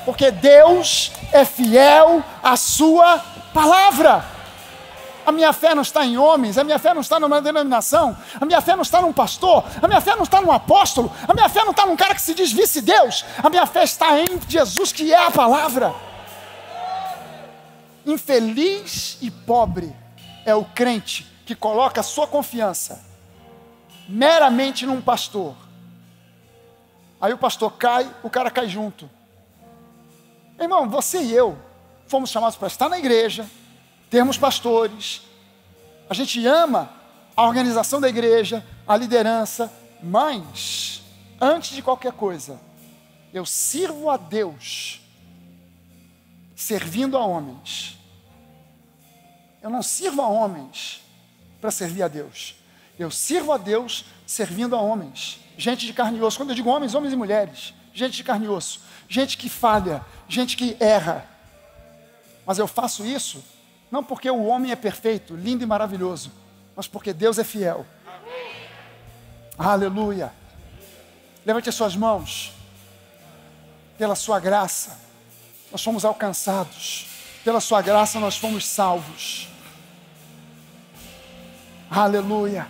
porque Deus é fiel à sua palavra. A minha fé não está em homens, a minha fé não está numa denominação, a minha fé não está num pastor, a minha fé não está num apóstolo, a minha fé não está num cara que se diz vice-deus, a minha fé está em Jesus, que é a palavra. Infeliz e pobre é o crente que coloca a sua confiança meramente num pastor. Aí o pastor cai, o cara cai junto. Irmão, você e eu fomos chamados para estar na igreja, termos pastores, a gente ama a organização da igreja, a liderança, mas, antes de qualquer coisa, eu sirvo a Deus, servindo a homens. Eu não sirvo a homens para servir a Deus. Eu sirvo a Deus servindo a homens. Gente de carne e osso. Quando eu digo homens, homens e mulheres. Gente de carne e osso. Gente que falha, gente que erra. Mas eu faço isso não porque o homem é perfeito, lindo e maravilhoso, mas porque Deus é fiel. Aleluia. Levante as suas mãos. Pela sua graça, nós fomos alcançados. Pela sua graça, nós fomos salvos. Aleluia.